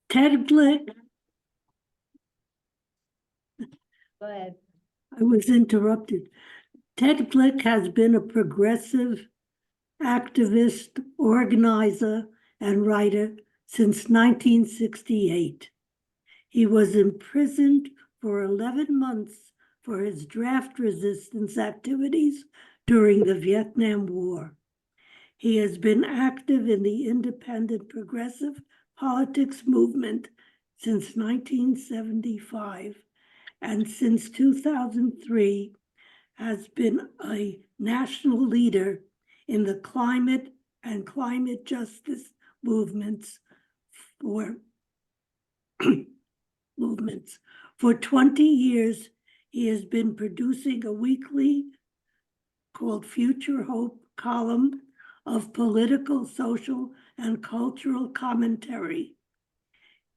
Ted Glick, Go ahead. I was interrupted. Ted Glick has been a progressive activist, organizer, and writer since 1968. He was imprisoned for 11 months for his draft resistance activities during the Vietnam War. He has been active in the independent progressive politics movement since 1975, and since 2003 has been a national leader in the climate and climate justice movements for 20 years. He has been producing a weekly called Future Hope column of political, social, and cultural commentary.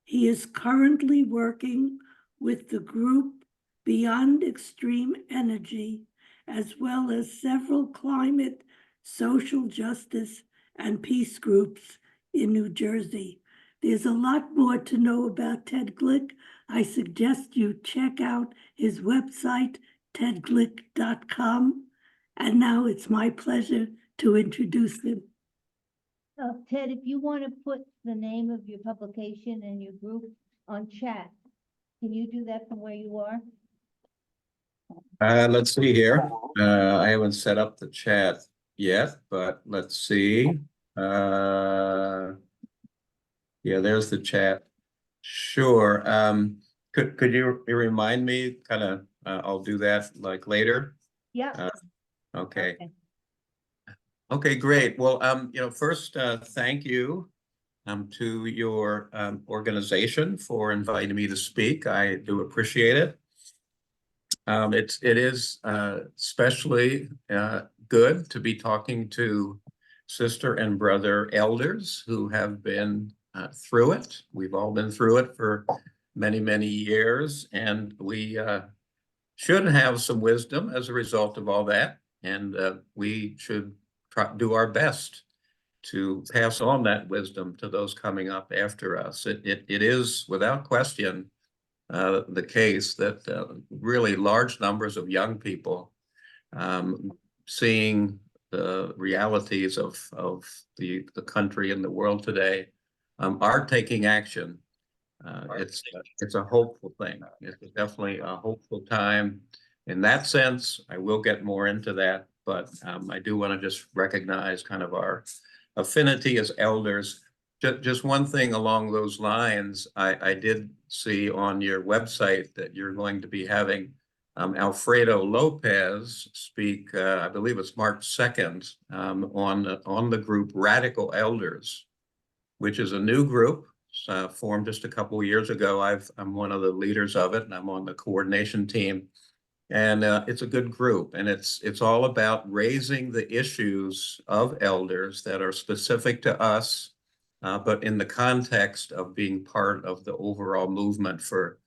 He is currently working with the group Beyond Extreme Energy, as well as several climate, social justice, and peace groups in New Jersey. There's a lot more to know about Ted Glick. I suggest you check out his website, tedglick.com. And now it's my pleasure to introduce him. Ted, if you want to put the name of your publication and your group on chat, can you do that from where you are? Let's see here. I haven't set up the chat yet, but let's see. Yeah, there's the chat. Sure. Could you remind me kind of, I'll do that like later. Yeah. Okay. Okay, great. Well, first, thank you to your organization for inviting me to speak. I do appreciate it. It is especially good to be talking to sister and brother elders who have been through it. We've all been through it for many, many years, and we should have some wisdom as a result of all that. And we should do our best to pass on that wisdom to those coming up after us. It is, without question, the case that really large numbers of young people seeing the realities of the country and the world today are taking action. It's a hopeful thing. It's definitely a hopeful time. In that sense, I will get more into that, but I do want to just recognize kind of our affinity as elders. Just one thing along those lines, I did see on your website that you're going to be having Alfredo Lopez speak, I believe it's March 2nd, on the group Radical Elders, which is a new group formed just a couple of years ago. I'm one of the leaders of it, and I'm on the coordination team. And it's a good group, and it's all about raising the issues of elders that are specific to us, but in the context of being part of the overall movement for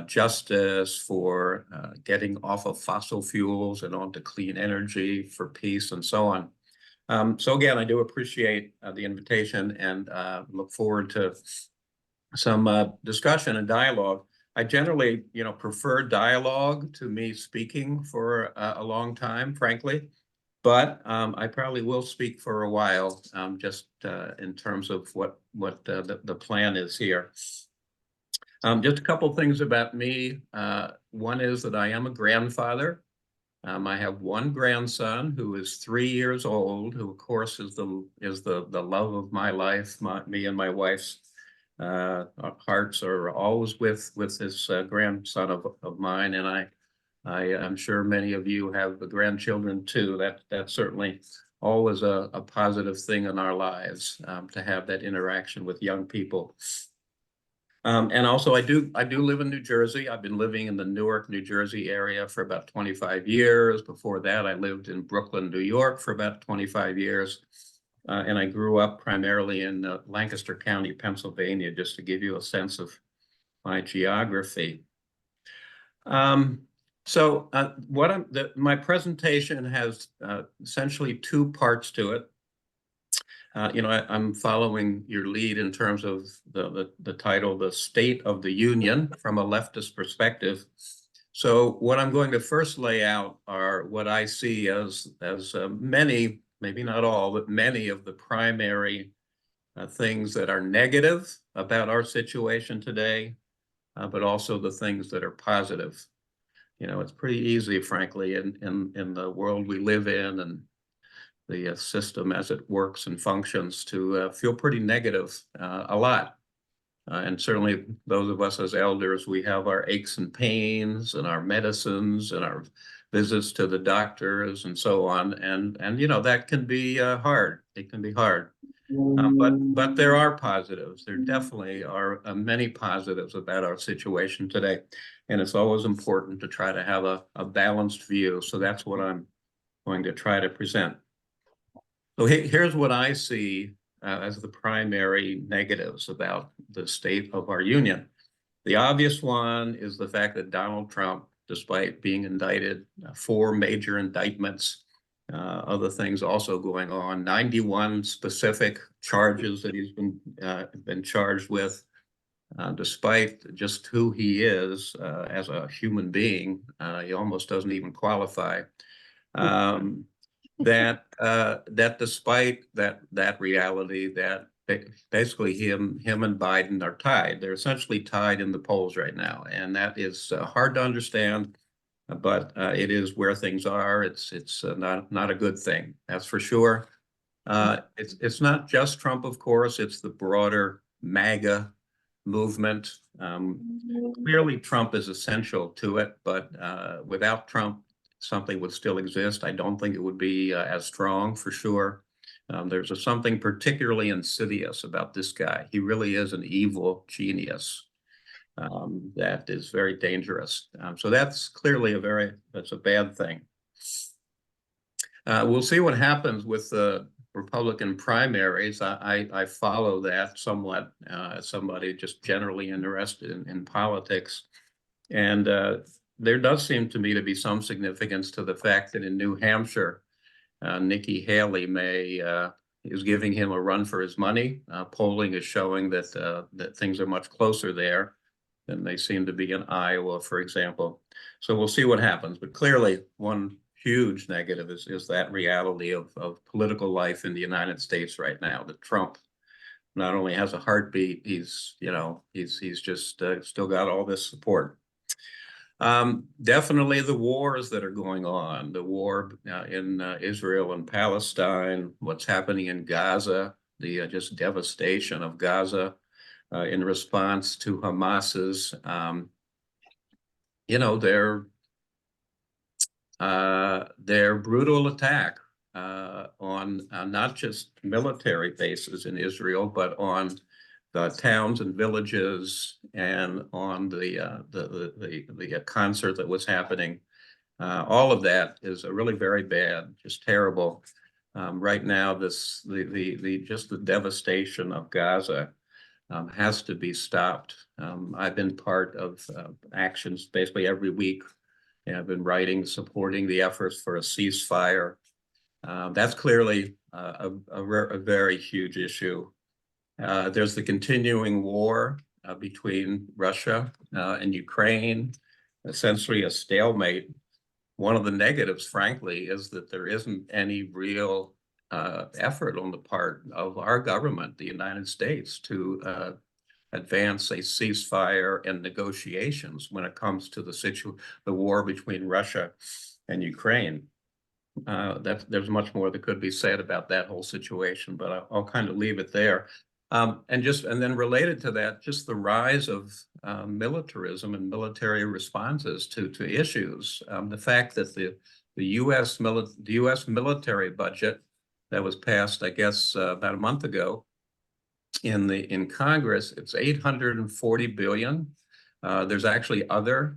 justice, for getting off of fossil fuels and onto clean energy, for peace, and so on. So again, I do appreciate the invitation and look forward to some discussion and dialogue. I generally, prefer dialogue to me speaking for a long time, frankly, but I probably will speak for a while, just in terms of what the plan is here. Just a couple things about me. One is that I am a grandfather. I have one grandson who is 3 years old, who of course is the love of my life. Me and my wife's our hearts are always with this grandson of mine, and I'm sure many of you have the grandchildren too. That's certainly always a positive thing in our lives, to have that interaction with young people. And also I do live in New Jersey. I've been living in the Newark, New Jersey area for about 25 years. Before that, I lived in Brooklyn, New York for about 25 years. And I grew up primarily in Lancaster County, Pennsylvania, just to give you a sense of my geography. So my presentation has essentially two parts to it. I'm following your lead in terms of the title, The State of the Union from a Leftist Perspective. So what I'm going to first lay out are what I see as many, maybe not all, but many of the primary things that are negative about our situation today, but also the things that are positive. It's pretty easy, frankly, in the world we live in and the system as it works and functions to feel pretty negative a lot. And certainly those of us as elders, we have our aches and pains and our medicines and our visits to the doctors and so on. And that can be hard. It can be hard. But there are positives. There definitely are many positives about our situation today. And it's always important to try to have a balanced view. So that's what I'm going to try to present. So here's what I see as the primary negatives about the state of our union. The obvious one is the fact that Donald Trump, despite being indicted, 4 major indictments, other things also going on, 91 specific charges that he's been charged with, despite just who he is as a human being, he almost doesn't even qualify. That despite that reality, that basically him and Biden are tied. They're essentially tied in the polls right now, and that is hard to understand, but it is where things are. It's not a good thing, that's for sure. It's not just Trump, of course. It's the broader MAGA movement. Clearly, Trump is essential to it, but without Trump, something would still exist. I don't think it would be as strong, for sure. There's something particularly insidious about this guy. He really is an evil genius that is very dangerous. So that's clearly that's a bad thing. We'll see what happens with the Republican primaries. I follow that somewhat as somebody just generally interested in politics. And there does seem to me to be some significance to the fact that in New Hampshire, Nikki Haley is giving him a run for his money. Polling is showing that things are much closer there than they seem to be in Iowa, for example. So we'll see what happens. But clearly, one huge negative is that reality of political life in the United States right now. That Trump not only has a heartbeat, he's just still got all this support. Definitely the wars that are going on, the war in Israel and Palestine, what's happening in Gaza, the just devastation of Gaza in response to Hamas's, their brutal attack on not just military bases in Israel, but on the towns and villages, and on the concert that was happening. All of that is really very bad, just terrible. Right now, just the devastation of Gaza has to be stopped. I've been part of actions basically every week, and I've been writing, supporting the efforts for a ceasefire. That's clearly a very huge issue. There's the continuing war between Russia and Ukraine, essentially a stalemate. One of the negatives, frankly, is that there isn't any real effort on the part of our government, the United States, to advance a ceasefire and negotiations when it comes to the war between Russia and Ukraine. There's much more that could be said about that whole situation, but I'll kind of leave it there. And then related to that, just the rise of militarism and military responses to issues. The fact that the U.S. military budget that was passed, I guess, about a month ago in Congress, it's $840 billion. There's actually other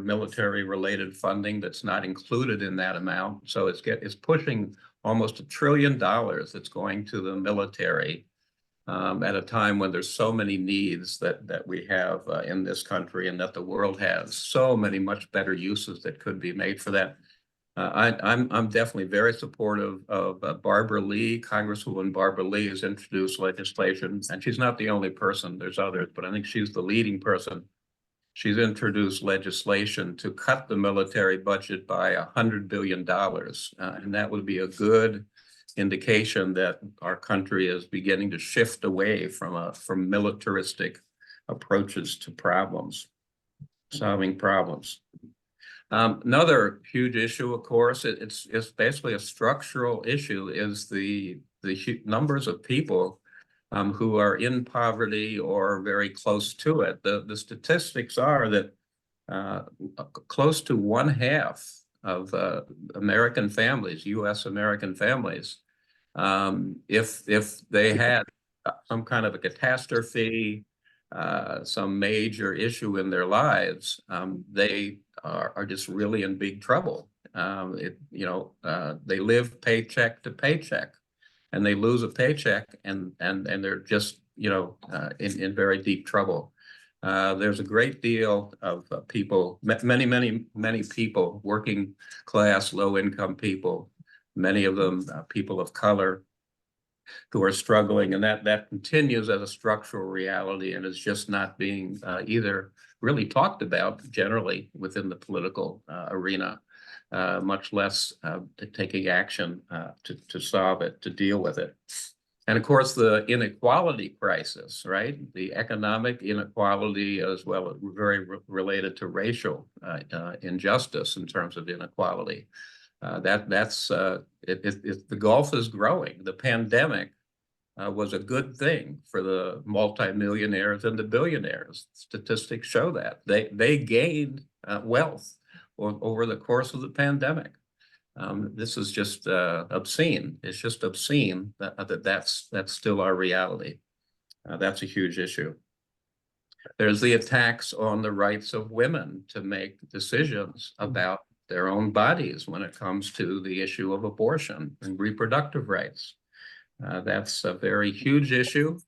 military related funding that's not included in that amount. So it's pushing almost $1 trillion that's going to the military at a time when there's so many needs that we have in this country, and that the world has so many much better uses that could be made for that. I'm definitely very supportive of Barbara Lee. Congresswoman Barbara Lee has introduced legislation, and she's not the only person. There's others, but I think she's the leading person. She's introduced legislation to cut the military budget by $100 billion, and that would be a good indication that our country is beginning to shift away from militaristic approaches to solving problems. Another huge issue, of course, it's basically a structural issue, is the numbers of people who are in poverty or very close to it. The statistics are that close to 1/2 of American families, U.S. American families, if they had some kind of a catastrophe, some major issue in their lives, they are just really in big trouble. They live paycheck to paycheck, and they lose a paycheck, and they're just in very deep trouble. There's a great deal of people, many people, working class, low income people, many of them people of color, who are struggling, and that continues as a structural reality, and is just not being either really talked about generally within the political arena, much less taking action to solve it, to deal with it. And of course, the inequality crisis, right? The economic inequality, as well as very related to racial injustice in terms of inequality. The gulf is growing. The pandemic was a good thing for the multimillionaires and the billionaires. Statistics show that they gained wealth over the course of the pandemic. This is just obscene. It's just obscene that's still our reality. That's a huge issue. There's the attacks on the rights of women to make decisions about their own bodies when it comes to the issue of abortion and reproductive rights. That's a very huge issue.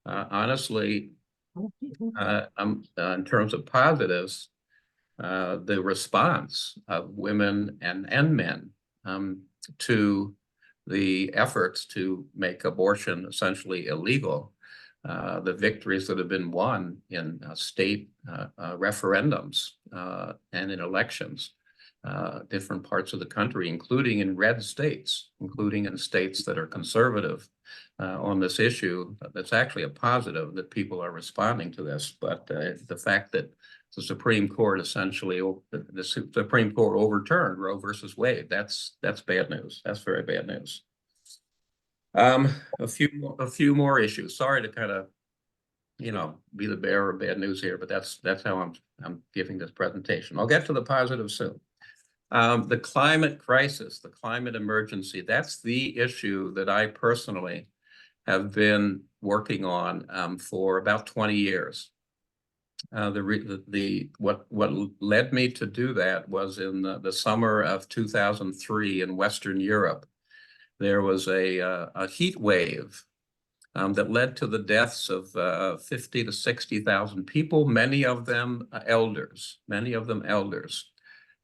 Honestly, in terms of positives, the response of women and men to the efforts to make abortion essentially illegal, the victories that have been won in state referendums and in elections, different parts of the country, including in red states, including in states that are conservative on this issue. That's actually a positive that people are responding to this. But the fact that the Supreme Court the Supreme Court overturned Roe versus Wade, that's bad news. That's very bad news. A few more issues. Sorry to kind of, be the bearer of bad news here, but that's how I'm giving this presentation. I'll get to the positive soon. The climate crisis, the climate emergency, that's the issue that I personally have been working on for about 20 years. What led me to do that was in the summer of 2003 in Western Europe. There was a heat wave that led to the deaths of 50 to 60,000 people, many of them elders,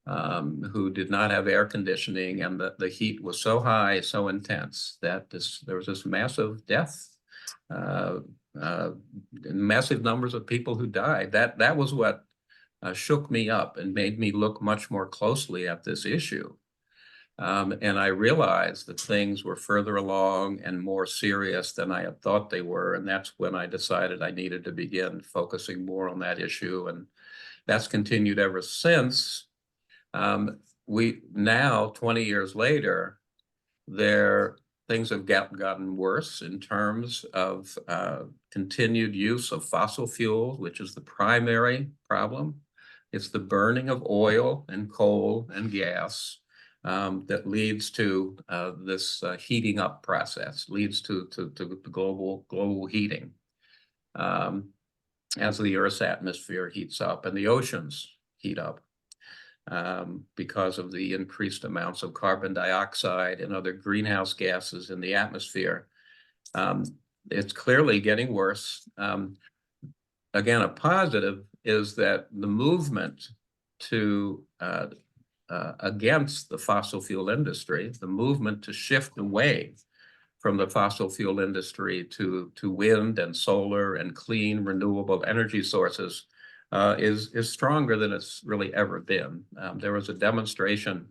who did not have air conditioning, and the heat was so high, so intense, that there was this massive death, massive numbers of people who died. That was what shook me up and made me look much more closely at this issue. And I realized that things were further along and more serious than I had thought they were. And that's when I decided I needed to begin focusing more on that issue. And that's continued ever since. We now, 20 years later, things have gotten worse in terms of continued use of fossil fuels, which is the primary problem. It's the burning of oil and coal and gas that leads to this heating up process, leads to global heating as the Earth's atmosphere heats up and the oceans heat up because of the increased amounts of carbon dioxide and other greenhouse gases in the atmosphere. It's clearly getting worse. Again, a positive is that the movement to against the fossil fuel industry, the movement to shift away from the fossil fuel industry to wind and solar and clean renewable energy sources is stronger than it's really ever been. There was a demonstration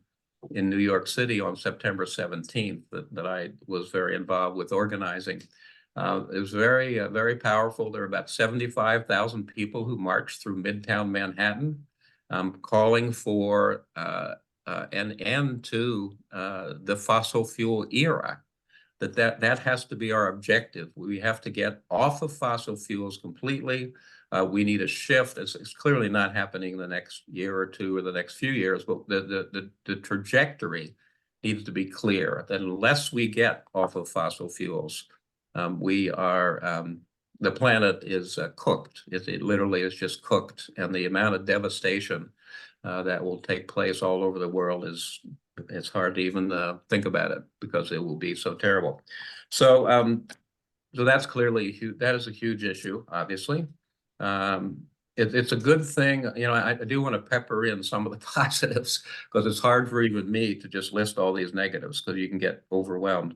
in New York City on September 17th that I was very involved with organizing. It was very powerful. There were about 75,000 people who marched through Midtown Manhattan, calling for an end to the fossil fuel era. That has to be our objective. We have to get off of fossil fuels completely. We need a shift. It's clearly not happening in the next year or two or the next few years, but the trajectory needs to be clear that unless we get off of fossil fuels, the planet is cooked. It literally is just cooked, and the amount of devastation that will take place all over the world it's hard to even think about it because it will be so terrible. So that's clearly that is a huge issue, obviously. It's a good thing, you know. I do want to pepper in some of the positives because it's hard for even me to just list all these negatives because you can get overwhelmed.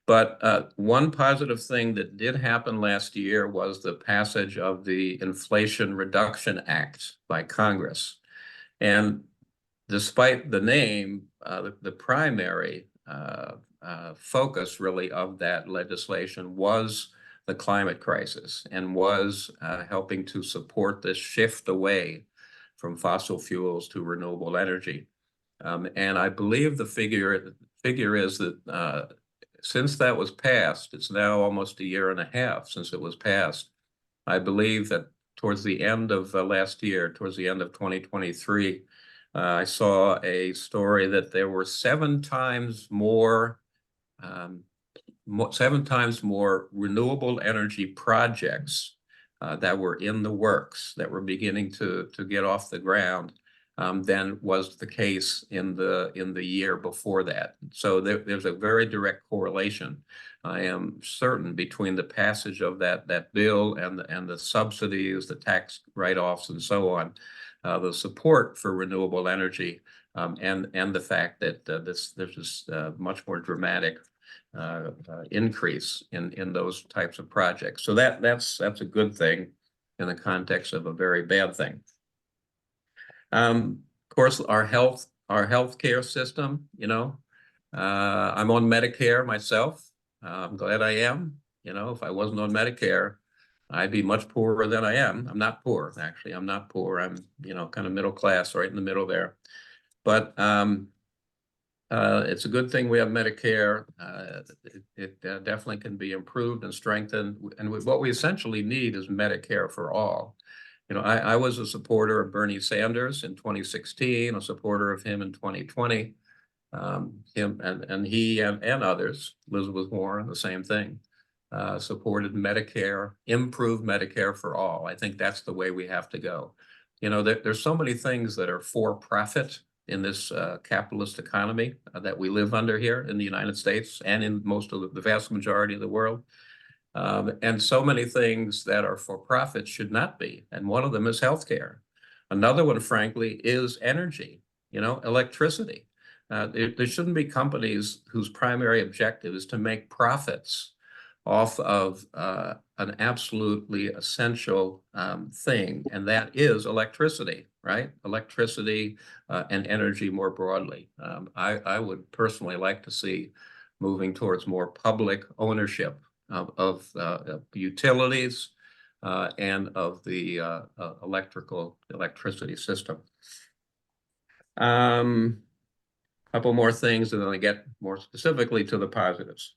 But one positive thing that did happen last year was the passage of the Inflation Reduction Act by Congress. And despite the name, the primary focus really of that legislation was the climate crisis and was helping to support this shift away from fossil fuels to renewable energy. And I believe the figure is that since that was passed, it's now almost a year and a half since it was passed. I believe that towards the end of last year, towards the end of 2023, I saw a story that there were 7 times more renewable energy projects that were in the works, that were beginning to get off the ground than was the case in the year before that. So there's a very direct correlation, I am certain, between the passage of that bill and the subsidies, the tax write-offs, and so on. The support for renewable energy and the fact that there's this much more dramatic increase in those types of projects. So that's a good thing in the context of a very bad thing. Of course, our healthcare system, you know, I'm on Medicare myself. I'm glad I am. You know, if I wasn't on Medicare, I'd be much poorer than I am. I'm not poor, actually. I'm not poor. I'm, you know, kind of middle class, right in the middle there. But it's a good thing we have Medicare. It definitely can be improved and strengthened. And what we essentially need is Medicare for all. You know, I was a supporter of Bernie Sanders in 2016, a supporter of him in 2020. Him and he and others, Elizabeth Warren, the same thing. Supported Medicare, improved Medicare for all. I think that's the way we have to go. You know, there's so many things that are for profit in this capitalist economy that we live under here in the United States and in most of the vast majority of the world. And so many things that are for profit should not be. And one of them is healthcare. Another one, frankly, is energy, you know, electricity. There shouldn't be companies whose primary objective is to make profits off of an absolutely essential thing, and that is electricity, right? Electricity and energy more broadly. I would personally like to see moving towards more public ownership of utilities and of the electricity system. Couple more things, and then I get more specifically to the positives.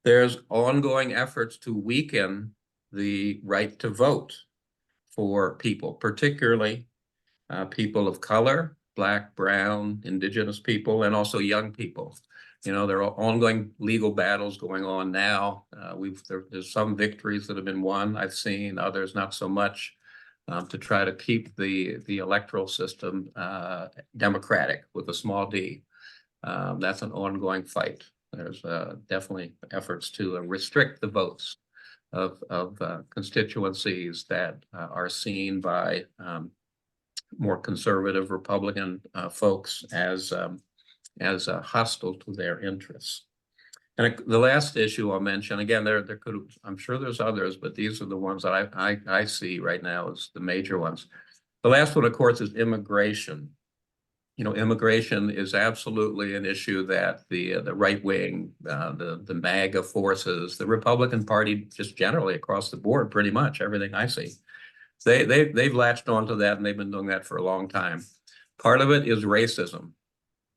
There's ongoing efforts to weaken the right to vote for people, particularly people of color, Black, brown, indigenous people, and also young people. You know, there are ongoing legal battles going on now. There's some victories that have been won, I've seen, others not so much, to try to keep the electoral system democratic with a small d. That's an ongoing fight. There's definitely efforts to restrict the votes of constituencies that are seen by more conservative Republican folks as hostile to their interests. And the last issue I'll mention, again, there could, I'm sure there's others, but these are the ones that I see right now as the major ones. The last one, of course, is immigration. You know, immigration is absolutely an issue that the right wing, the MAGA forces, the Republican Party, just generally across the board, pretty much everything I see, they've latched onto that, and they've been doing that for a long time. Part of it is racism.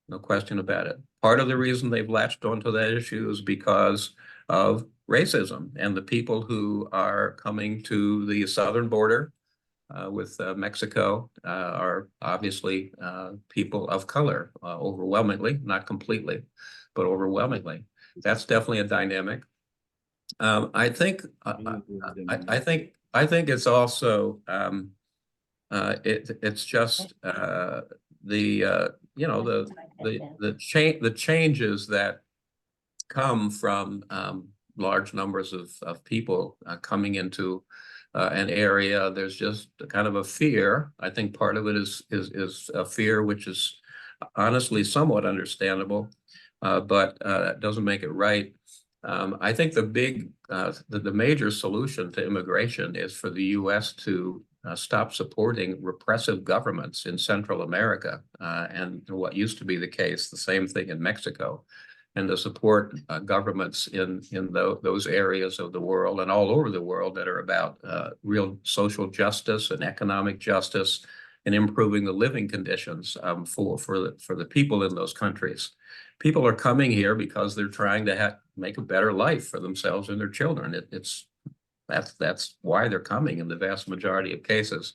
No question about it. Part of the reason they've latched onto that issue is because of racism, and the people who are coming to the southern border with Mexico are obviously people of color, overwhelmingly, not completely, but overwhelmingly. That's definitely a dynamic. I think it's also it's just you know, the changes that come from large numbers of people coming into an area. There's just a kind of a fear. I think part of it is a fear which is honestly somewhat understandable, but doesn't make it right. I think the major solution to immigration is for the U.S. to stop supporting repressive governments in Central America and what used to be the case, the same thing in Mexico, and to support governments in those areas of the world and all over the world that are about real social justice and economic justice and improving the living conditions for the people in those countries. People are coming here because they're trying to make a better life for themselves and their children. That's why they're coming in the vast majority of cases.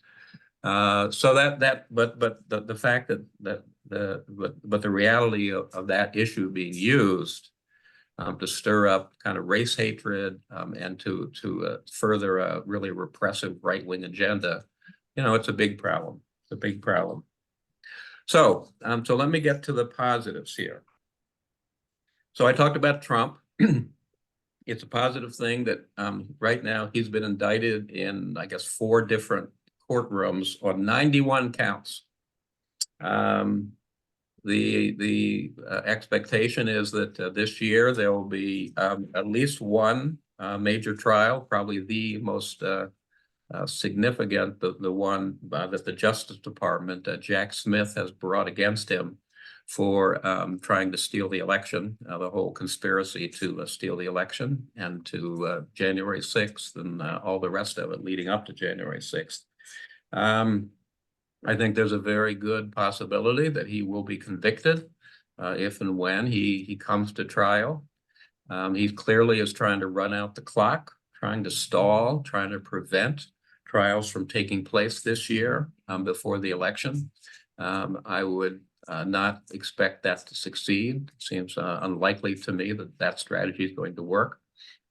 But the fact that the reality of that issue being used to stir up kind of race hatred and to further a really repressive right-wing agenda, you know, it's a big problem. It's a big problem. So let me get to the positives here. So I talked about Trump. It's a positive thing that right now he's been indicted in, I guess, 4 different courtrooms on 91 counts. The expectation is that this year there will be at least one major trial, probably the most significant, the one that the Justice Department, Jack Smith, has brought against him for trying to steal the election, the whole conspiracy to steal the election, and to January 6th and all the rest of it leading up to January 6th. I think there's a very good possibility that he will be convicted if and when he comes to trial. He clearly is trying to run out the clock, trying to stall, trying to prevent trials from taking place this year before the election. I would not expect that to succeed. It seems unlikely to me that that strategy is going to work.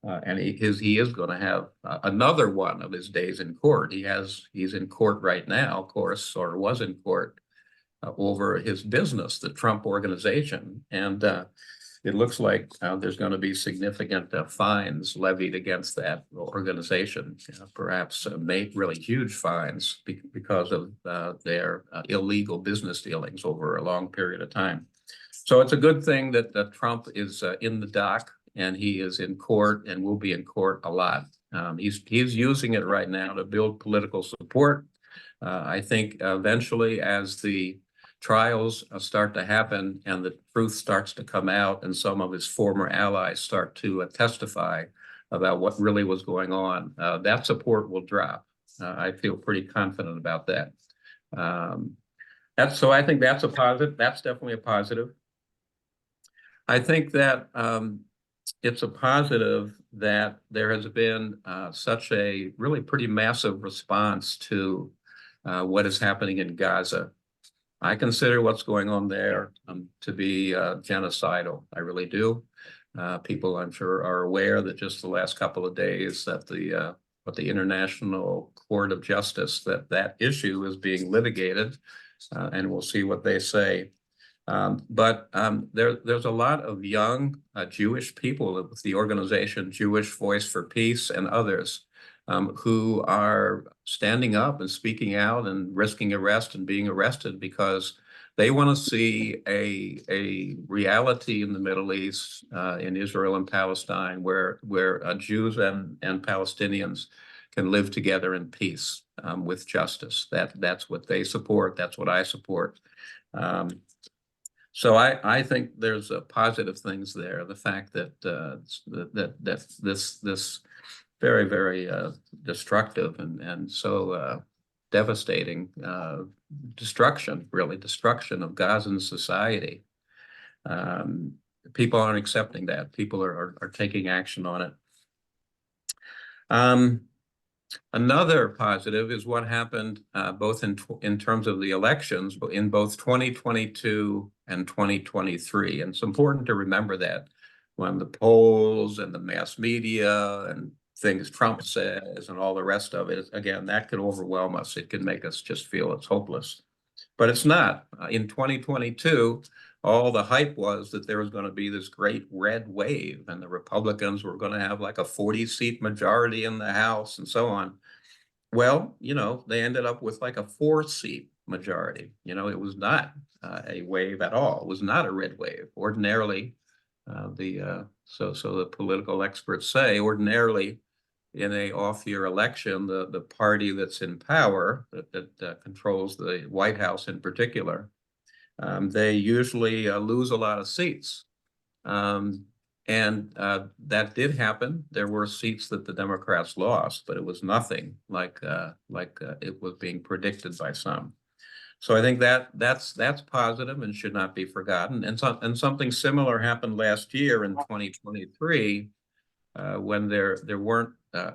And he is going to have another one of his days in court. He's in court right now, of course, or was in court over his business, the Trump Organization. And it looks like there's going to be significant fines levied against that organization, perhaps really huge fines because of their illegal business dealings over a long period of time. So it's a good thing that Trump is in the dock, and he is in court and will be in court a lot. He's using it right now to build political support. I think eventually, as the trials start to happen and the truth starts to come out and some of his former allies start to testify about what really was going on, that support will drop. I feel pretty confident about that. So I think that's a positive. That's definitely a positive. I think that it's a positive that there has been such a really pretty massive response to what is happening in Gaza. I consider what's going on there to be genocidal. I really do. People, I'm sure, are aware that just the last couple of days that the International Court of Justice, that issue is being litigated, and we'll see what they say. But there's a lot of young Jewish people with the organization Jewish Voice for Peace and others who are standing up and speaking out and risking arrest and being arrested because they want to see a reality in the Middle East, in Israel and Palestine, where Jews and Palestinians can live together in peace, with justice. That's what they support. That's what I support. So I think there's positive things there. The fact that this very, very destructive and so devastating destruction of Gazan society. People aren't accepting that. People are taking action on it. Another positive is what happened both in terms of the elections, but in both 2022 and 2023. And it's important to remember that when the polls and the mass media and things Trump says and all the rest of it, again, that could overwhelm us. It can make us just feel it's hopeless. But it's not. In 2022, all the hype was that there was going to be this great red wave and the Republicans were going to have like a 40-seat majority in the House and so on. Well, they ended up with like a 4-seat majority. It was not a wave at all. It was not a red wave. Ordinarily, so the political experts say, ordinarily, in a off-year election, the party that's in power, that controls the White House in particular, they usually lose a lot of seats. And that did happen. There were seats that the Democrats lost, but it was nothing like it was being predicted by some. So I think that's positive and should not be forgotten. And something similar happened last year in 2023, when there weren't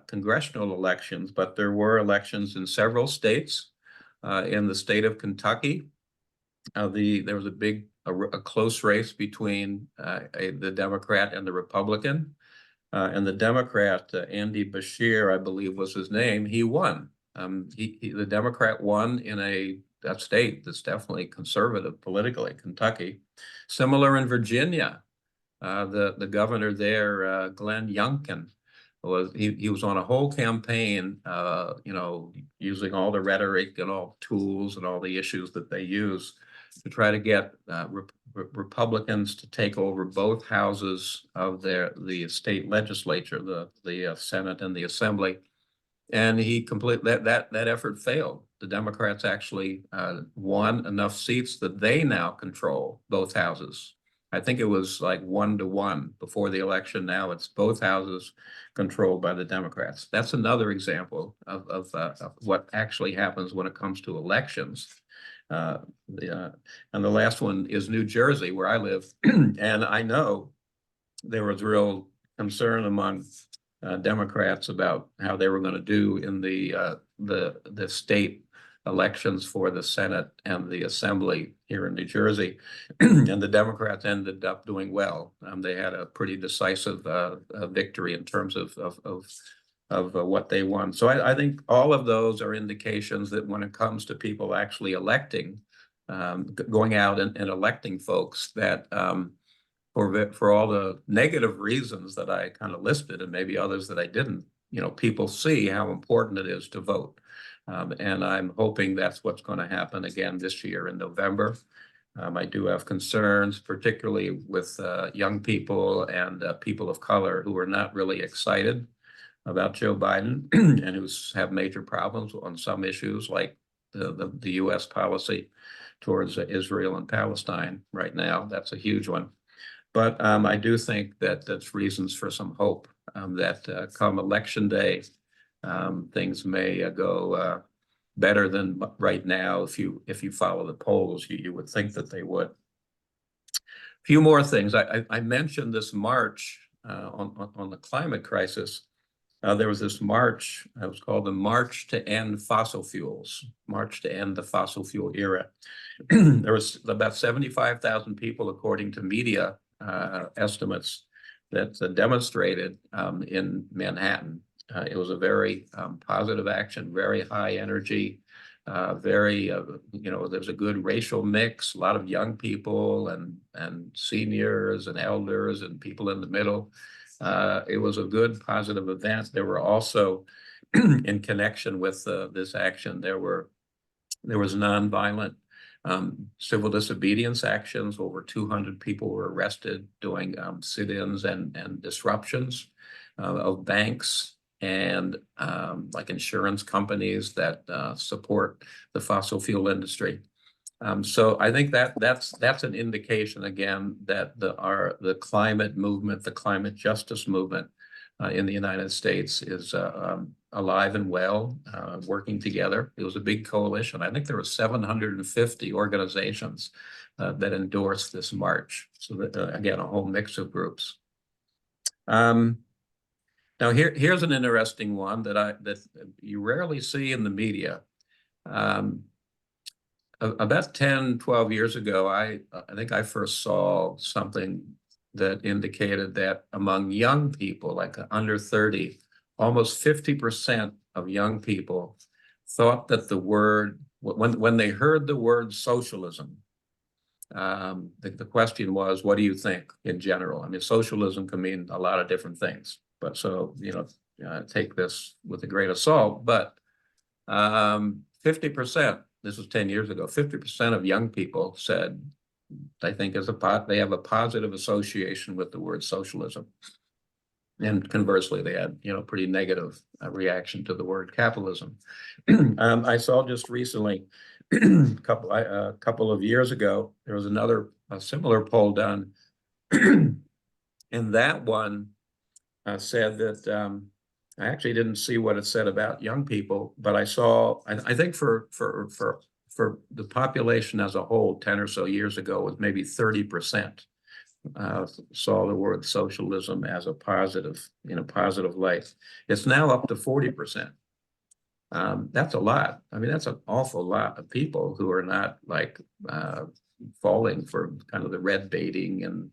congressional elections, but there were elections in several states. In the state of Kentucky, there was a close race between the Democrat and the Republican. And the Democrat, Andy Beshear, I believe was his name, he won. The Democrat won in that state that's definitely conservative politically, Kentucky. Similar in Virginia. The governor there, Glenn Youngkin, he was on a whole campaign, using all the rhetoric and all tools and all the issues that they use to try to get Republicans to take over both houses of the state legislature, the Senate and the Assembly. And that effort failed. The Democrats actually won enough seats that they now control both houses. I think it was like 1-1 before the election. Now it's both houses controlled by the Democrats. That's another example of what actually happens when it comes to elections. And the last one is New Jersey, where I live. And I know there was real concern among Democrats about how they were going to do in the state elections for the Senate and the Assembly here in New Jersey. And the Democrats ended up doing well. They had a pretty decisive victory in terms of what they won. So I think all of those are indications that when it comes to people actually electing, going out and electing folks, that for all the negative reasons that I kind of listed and maybe others that I didn't, people see how important it is to vote. And I'm hoping that's what's going to happen again this year in November. I do have concerns, particularly with young people and people of color who are not really excited about Joe Biden and who have major problems on some issues like the U.S. policy towards Israel and Palestine right now. That's a huge one. But I do think that that's reasons for some hope that come election day, things may go better than right now. If you follow the polls, you would think that they would. A few more things. I mentioned this march on the climate crisis. There was this march. It was called the March to End Fossil Fuels, March to End the Fossil Fuel Era. There was about 75,000 people, according to media estimates, that demonstrated in Manhattan. It was a very positive action, very high energy, there's a good racial mix, a lot of young people and seniors and elders and people in the middle. It was a good positive event. There were also in connection with this action. There was nonviolent civil disobedience actions. Over 200 people were arrested doing sit-ins and disruptions of banks and like insurance companies that support the fossil fuel industry. So I think that's an indication again that the climate movement, the climate justice movement in the United States is alive and well, working together. It was a big coalition. I think there were 750 organizations that endorsed this march. So that, again, a whole mix of groups. Now here's an interesting one that you rarely see in the media. About 10, 12 years ago, I think I first saw something that indicated that among young people, like under 30, almost 50% of young people thought that the word, when they heard the word socialism, the question was, what do you think in general? I mean, socialism can mean a lot of different things, but so, you know, take this with a grain of salt, but 50%, this was 10 years ago, 50% of young people said they think they have a positive association with the word socialism. And conversely, they had, you know, pretty negative reaction to the word capitalism. I saw just recently, a couple of years ago, there was a similar poll done, and that one said that I actually didn't see what it said about young people, but I saw, I think for the population as a whole, 10 or so years ago, was maybe 30% saw the word socialism as a positive, in a positive light. It's now up to 40%. That's a lot. I mean, that's an awful lot of people who are not like falling for kind of the red baiting and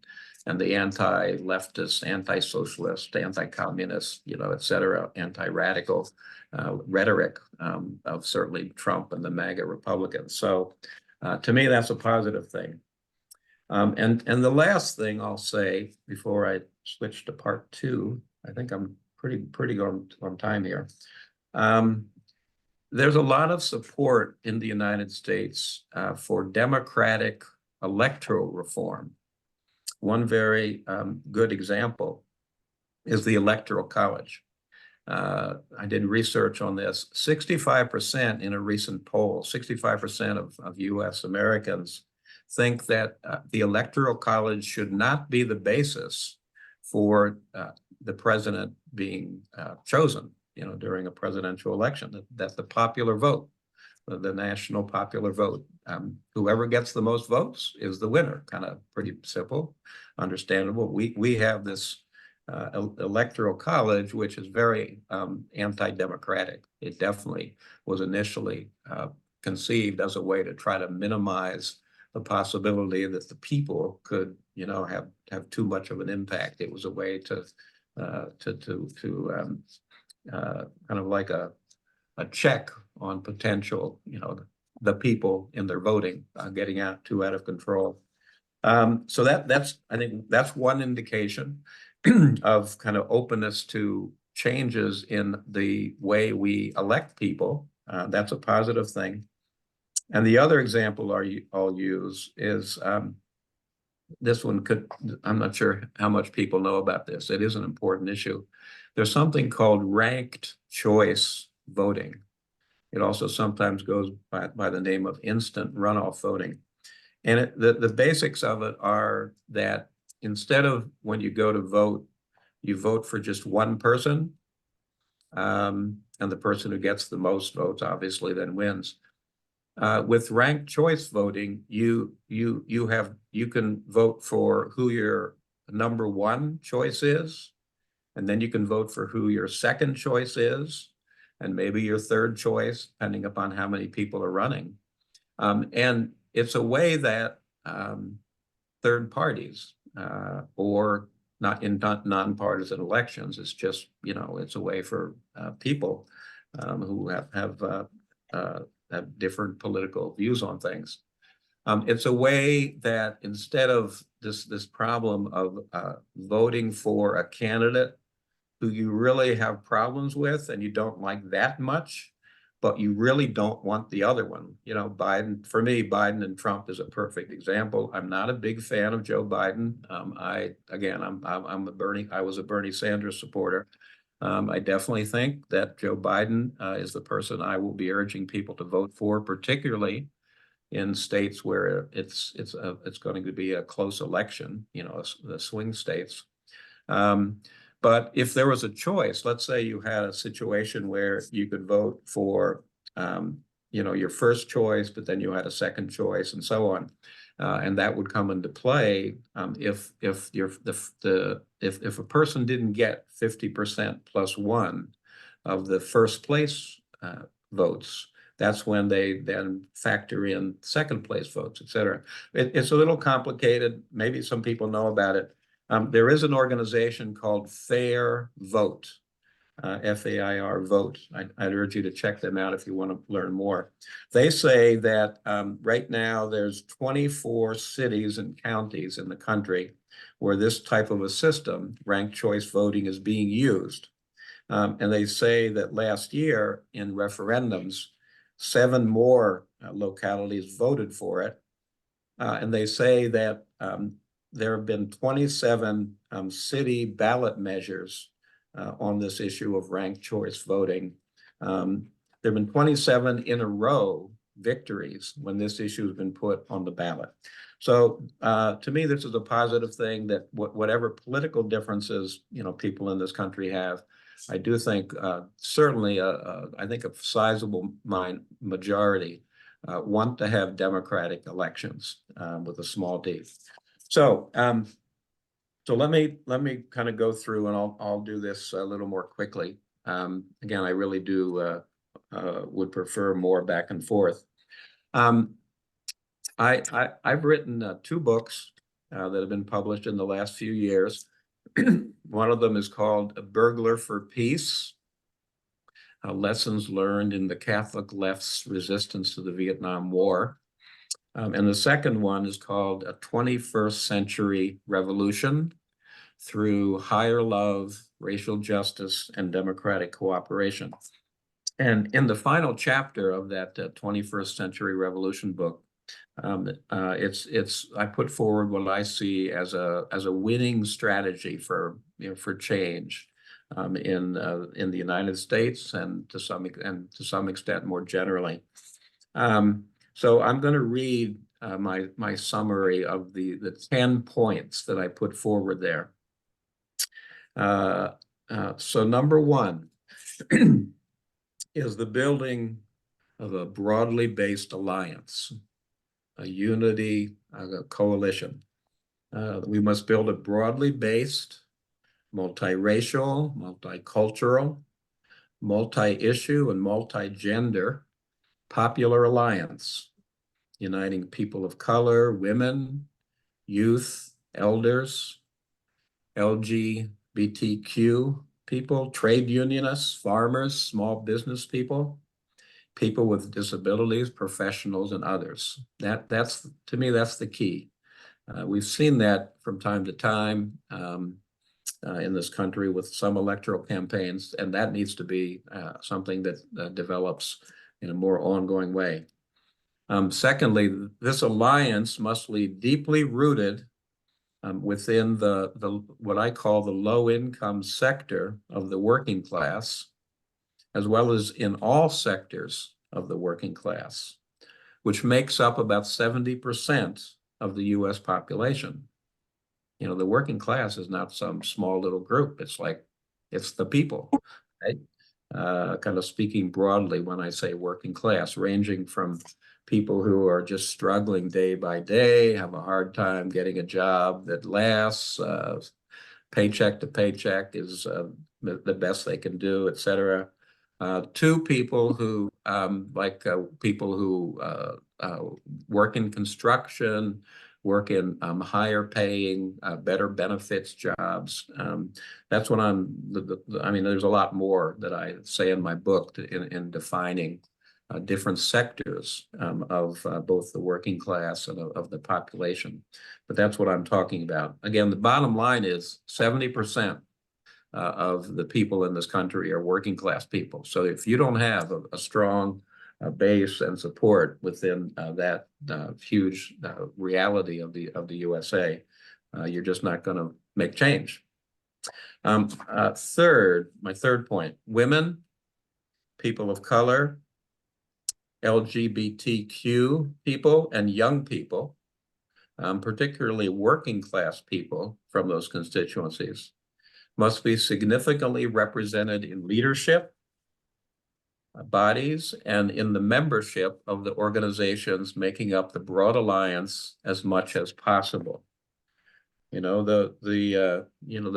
the anti-leftist, anti-socialist, anti-communist, you know, et cetera, anti-radical rhetoric of certainly Trump and the MAGA Republicans. So to me, that's a positive thing. And the last thing I'll say before I switch to part two, I think I'm pretty on time here. There's a lot of support in the United States for democratic electoral reform. One very good example is the Electoral College. I did research on this. 65% in a recent poll, 65% of US Americans think that the Electoral College should not be the basis for the president being chosen, you know, during a presidential election, that the popular vote, the national popular vote, whoever gets the most votes is the winner. Kind of pretty simple, understandable. We have this Electoral College, which is very anti-democratic. It definitely was initially conceived as a way to try to minimize the possibility that the people could, you know, have too much of an impact. It was a way to kind of like a check on potential, you know, the people in their voting getting too out of control. So that's, I think that's one indication of kind of openness to changes in the way we elect people. That's a positive thing. And the other example I'll use is this one I'm not sure how much people know about this. It is an important issue. There's something called ranked choice voting. It also sometimes goes by the name of instant runoff voting. And the basics of it are that instead of when you go to vote, you vote for just one person, and the person who gets the most votes obviously then wins. With ranked choice voting, you can vote for who your number one choice is, and then you can vote for who your second choice is, and maybe your third choice, depending upon how many people are running. And it's a way that third parties or not in nonpartisan elections, it's just, you know, it's a way for people who have different political views on things. It's a way that instead of this problem of voting for a candidate who you really have problems with and you don't like that much, but you really don't want the other one. You know, Biden, for me, Biden and Trump is a perfect example. I'm not a big fan of Joe Biden. I was a Bernie Sanders supporter. I definitely think that Joe Biden is the person I will be urging people to vote for, particularly in states where it's going to be a close election, you know, the swing states. But if there was a choice, let's say you had a situation where you could vote for, you know, your first choice, but then you had a second choice and so on. And that would come into play if a person didn't get 50% plus one of the first place votes, that's when they then factor in second place votes, et cetera. It's a little complicated. Maybe some people know about it. There is an organization called Fair Vote, FAIR Vote. I'd urge you to check them out if you want to learn more. They say that right now there's 24 cities and counties in the country where this type of a system, ranked choice voting, is being used. And they say that last year in referendums, 7 more localities voted for it. And they say that there have been 27 city ballot measures on this issue of ranked choice voting. There have been 27 in a row victories when this issue has been put on the ballot. So to me, this is a positive thing that whatever political differences, you know, people in this country have, I do think certainly I think a sizable majority want to have democratic elections with a small d. So so let me kind of go through, and I'll do this a little more quickly. Again, I really do would prefer more back and forth. I've written 2 books that have been published in the last few years. One of them is called A Burglar for Peace, Lessons Learned in the Catholic Left's Resistance to the Vietnam War. And the second one is called A 21st Century Revolution Through Higher Love, Racial Justice, and Democratic Cooperation. And in the final chapter of that 21st Century Revolution book, I put forward what I see as a winning strategy for change in the United States and to some extent more generally. So I'm going to read my summary of the 10 points that I put forward there. So number 1 is the building of a broadly based alliance, a unity, a coalition. We must build a broadly based, multiracial, multicultural, multi-issue, and multi-gender popular alliance, uniting people of color, women, youth, elders, LGBTQ people, trade unionists, farmers, small business people, people with disabilities, professionals, and others. That's to me, that's the key. We've seen that from time to time in this country with some electoral campaigns, and that needs to be something that develops in a more ongoing way. Secondly, this alliance must be deeply rooted within the what I call the low-income sector of the working class, as well as in all sectors of the working class, which makes up about 70% of the U.S. population. You know, the working class is not some small little group. It's like, it's the people, right? Kind of speaking broadly when I say working class, ranging from people who are just struggling day by day, have a hard time getting a job that lasts, paycheck to paycheck is the best they can do, et cetera. To people who, people who work in construction, work in higher paying, better benefits jobs. That's what I mean, there's a lot more that I say in my book in defining different sectors of both the working class and of the population. But that's what I'm talking about. Again, the bottom line is 70% of the people in this country are working class people. So if you don't have a strong base and support within that huge reality of the USA, you're just not going to make change. My third point, women, people of color, LGBTQ people, and young people, particularly working class people from those constituencies, must be significantly represented in leadership bodies and in the membership of the organizations making up the broad alliance as much as possible. You know, the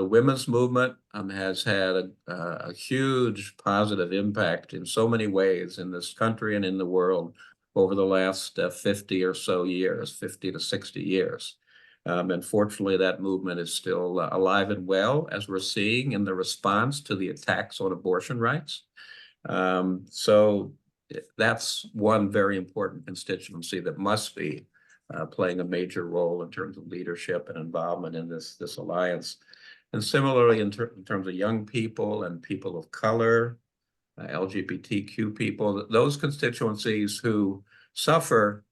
women's movement has had a huge positive impact in so many ways in this country and in the world over the last 50 or so years, 50 to 60 years. And fortunately, that movement is still alive and well, as we're seeing in the response to the attacks on abortion rights. So that's one very important constituency that must be playing a major role in terms of leadership and involvement in this alliance. And similarly, in terms of young people and people of color, LGBTQ people, those constituencies who suffer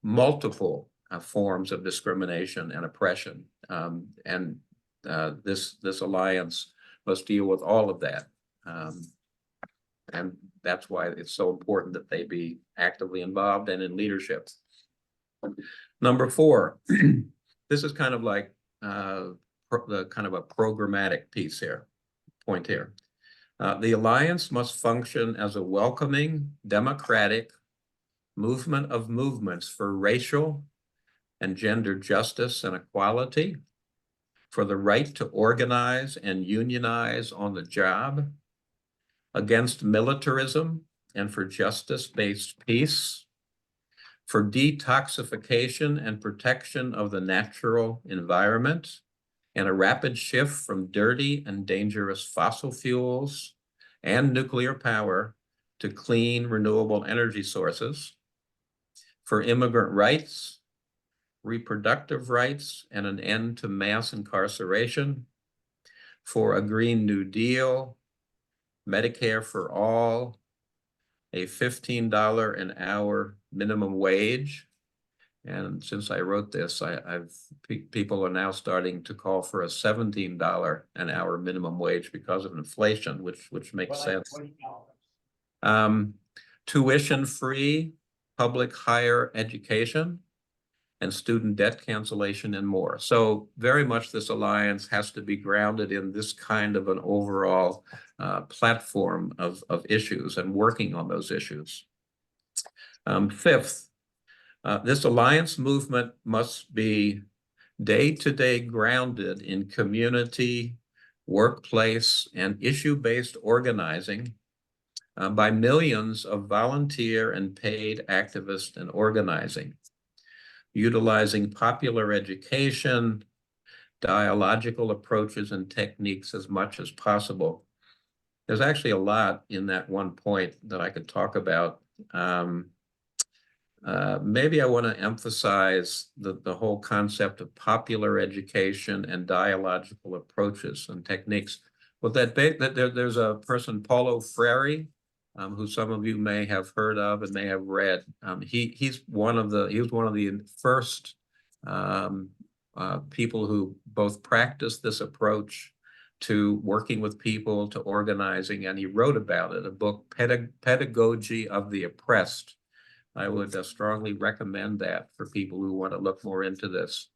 multiple forms of discrimination and oppression. And this alliance must deal with all of that. And that's why it's so important that they be actively involved and in leadership. Number 4, this is kind of like the kind of a programmatic piece here, point here. The alliance must function as a welcoming, democratic movement of movements for racial and gender justice and equality, for the right to organize and unionize on the job, against militarism and for justice-based peace, for detoxification and protection of the natural environment, and a rapid shift from dirty and dangerous fossil fuels and nuclear power to clean, renewable energy sources, for immigrant rights, reproductive rights, and an end to mass incarceration, for a Green New Deal, Medicare for all, a $15 an hour minimum wage. And since I wrote this, people are now starting to call for a $17 an hour minimum wage because of inflation, which makes sense. Tuition-free public higher education and student debt cancellation and more. So very much this alliance has to be grounded in this kind of an overall platform of issues and working on those issues. Fifth, this alliance movement must be day-to-day grounded in community, workplace, and issue-based organizing by millions of volunteer and paid activists and organizing, utilizing popular education, dialogical approaches and techniques as much as possible. There's actually a lot in that one point that I could talk about. Maybe I want to emphasize the whole concept of popular education and dialogical approaches and techniques. Well, there's a person, Paulo Freire, who some of you may have heard of and may have read. He was one of the first people who both practiced this approach to working with people, to organizing, and he wrote about it, a book, Pedagogy of the Oppressed. I would strongly recommend that for people who want to look more into this.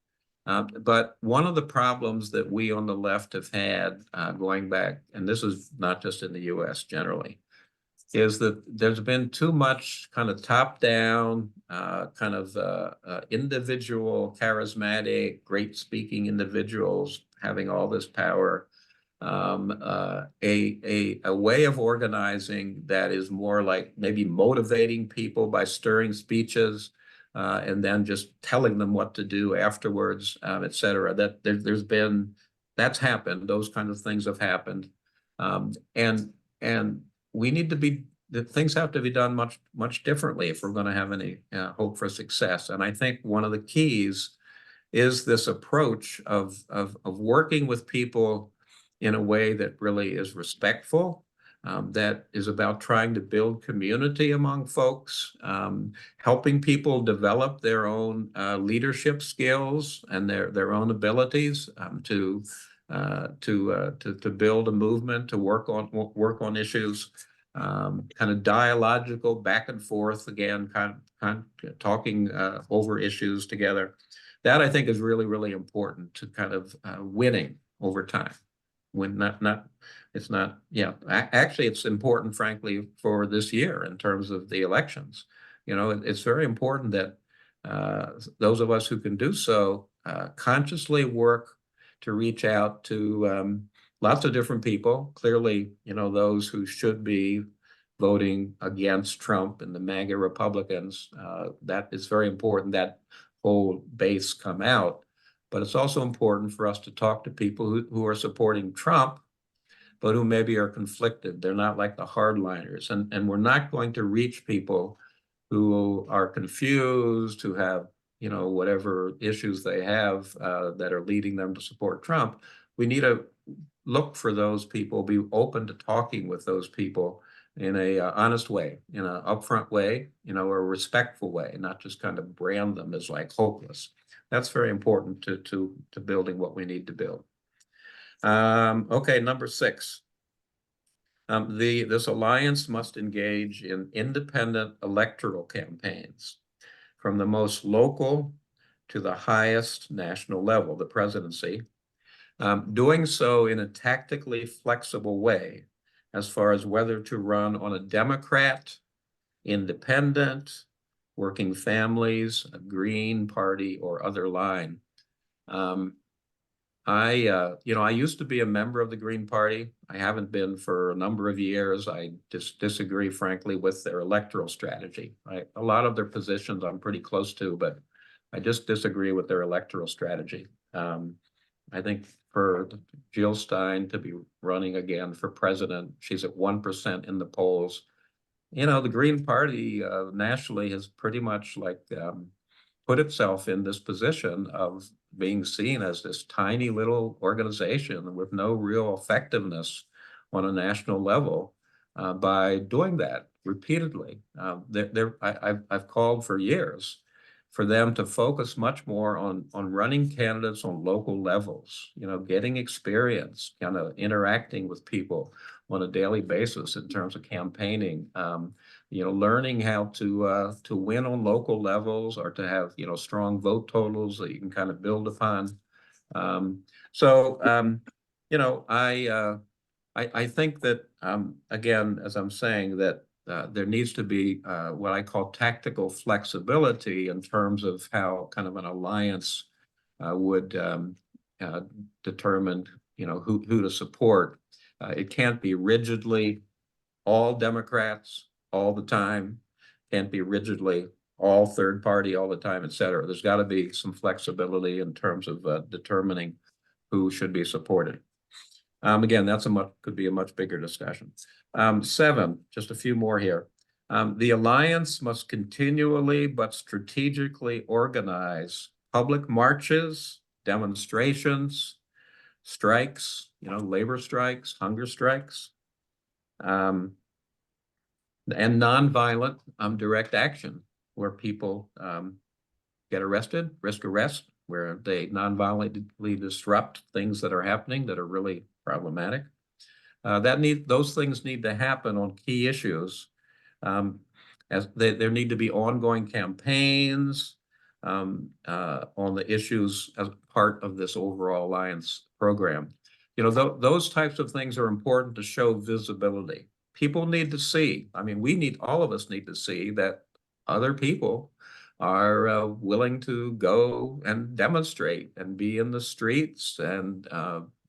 But one of the problems that we on the left have had going back, and this is not just in the US generally, is that there's been too much kind of top-down, individual, charismatic, great speaking individuals having all this power, a way of organizing that is more like maybe motivating people by stirring speeches and then just telling them what to do afterwards, et cetera. That's happened. Those kinds of things have happened. And we need to things have to be done much differently if we're going to have any hope for success. And I think one of the keys is this approach of working with people in a way that really is respectful, that is about trying to build community among folks, helping people develop their own leadership skills and their own abilities to build a movement, to work on issues, kind of dialogical back and forth again, kind of talking over issues together. That I think is really, really important to kind of winning over time. Actually, it's important, frankly, for this year in terms of the elections. You know, it's very important that those of us who can do so consciously work to reach out to lots of different people. Clearly, you know, those who should be voting against Trump and the MAGA Republicans, that is very important that whole base come out. But it's also important for us to talk to people who are supporting Trump, but who maybe are conflicted. They're not like the hardliners. And we're not going to reach people who are confused, who have, you know, whatever issues they have that are leading them to support Trump. We need to look for those people, be open to talking with those people in a honest way, in an upfront way, you know, or a respectful way, not just kind of brand them as like hopeless. That's very important to building what we need to build. Okay, number 6. This alliance must engage in independent electoral campaigns from the most local to the highest national level, the presidency, doing so in a tactically flexible way as far as whether to run on a Democrat, independent, working families, a Green Party, or other line. I used to be a member of the Green Party. I haven't been for a number of years. I just disagree, frankly, with their electoral strategy. A lot of their positions I'm pretty close to, but I just disagree with their electoral strategy. I think for Jill Stein to be running again for president, she's at 1% in the polls. You know, the Green Party nationally has pretty much like put itself in this position of being seen as this tiny little organization with no real effectiveness on a national level by doing that repeatedly. I've called for years for them to focus much more on running candidates on local levels, you know, getting experience, kind of interacting with people on a daily basis in terms of campaigning, you know, learning how to win on local levels or to have, you know, strong vote totals that you can kind of build upon. You know, I think that, again, as I'm saying, that there needs to be what I call tactical flexibility in terms of how kind of an alliance would determine, you know, who to support. It can't be rigidly all Democrats all the time, can't be rigidly all third party all the time, et cetera. There's got to be some flexibility in terms of determining who should be supported. Again, could be a much bigger discussion. 7, just a few more here. The alliance must continually but strategically organize public marches, demonstrations, strikes, you know, labor strikes, hunger strikes, and nonviolent direct action where people get arrested, risk arrest, where they nonviolently disrupt things that are happening that are really problematic. Those things need to happen on key issues. There need to be ongoing campaigns on the issues as part of this overall alliance program. You know, those types of things are important to show visibility. People need to see. I mean, all of us need to see that other people are willing to go and demonstrate and be in the streets and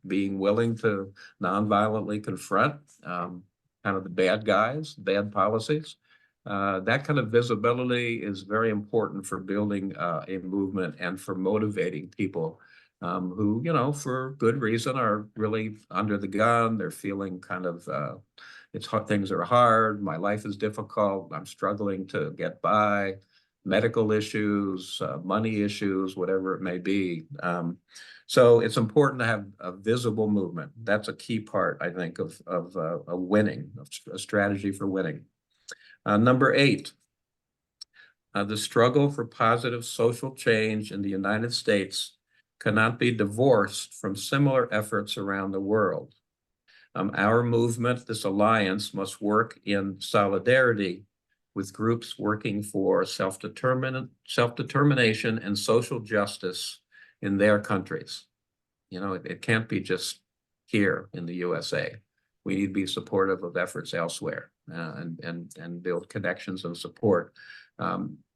being willing to nonviolently confront kind of the bad guys, bad policies. That kind of visibility is very important for building a movement and for motivating people who, you know, for good reason are really under the gun. They're feeling kind of, things are hard. My life is difficult. I'm struggling to get by. medical issues, money issues, whatever it may be. So it's important to have a visible movement. That's a key part, I think, of a winning, a strategy for winning. Number 8, the struggle for positive social change in the United States cannot be divorced from similar efforts around the world. Our movement, this alliance, must work in solidarity with groups working for self-determination and social justice in their countries. You know, it can't be just here in the USA. We need to be supportive of efforts elsewhere, and build connections and support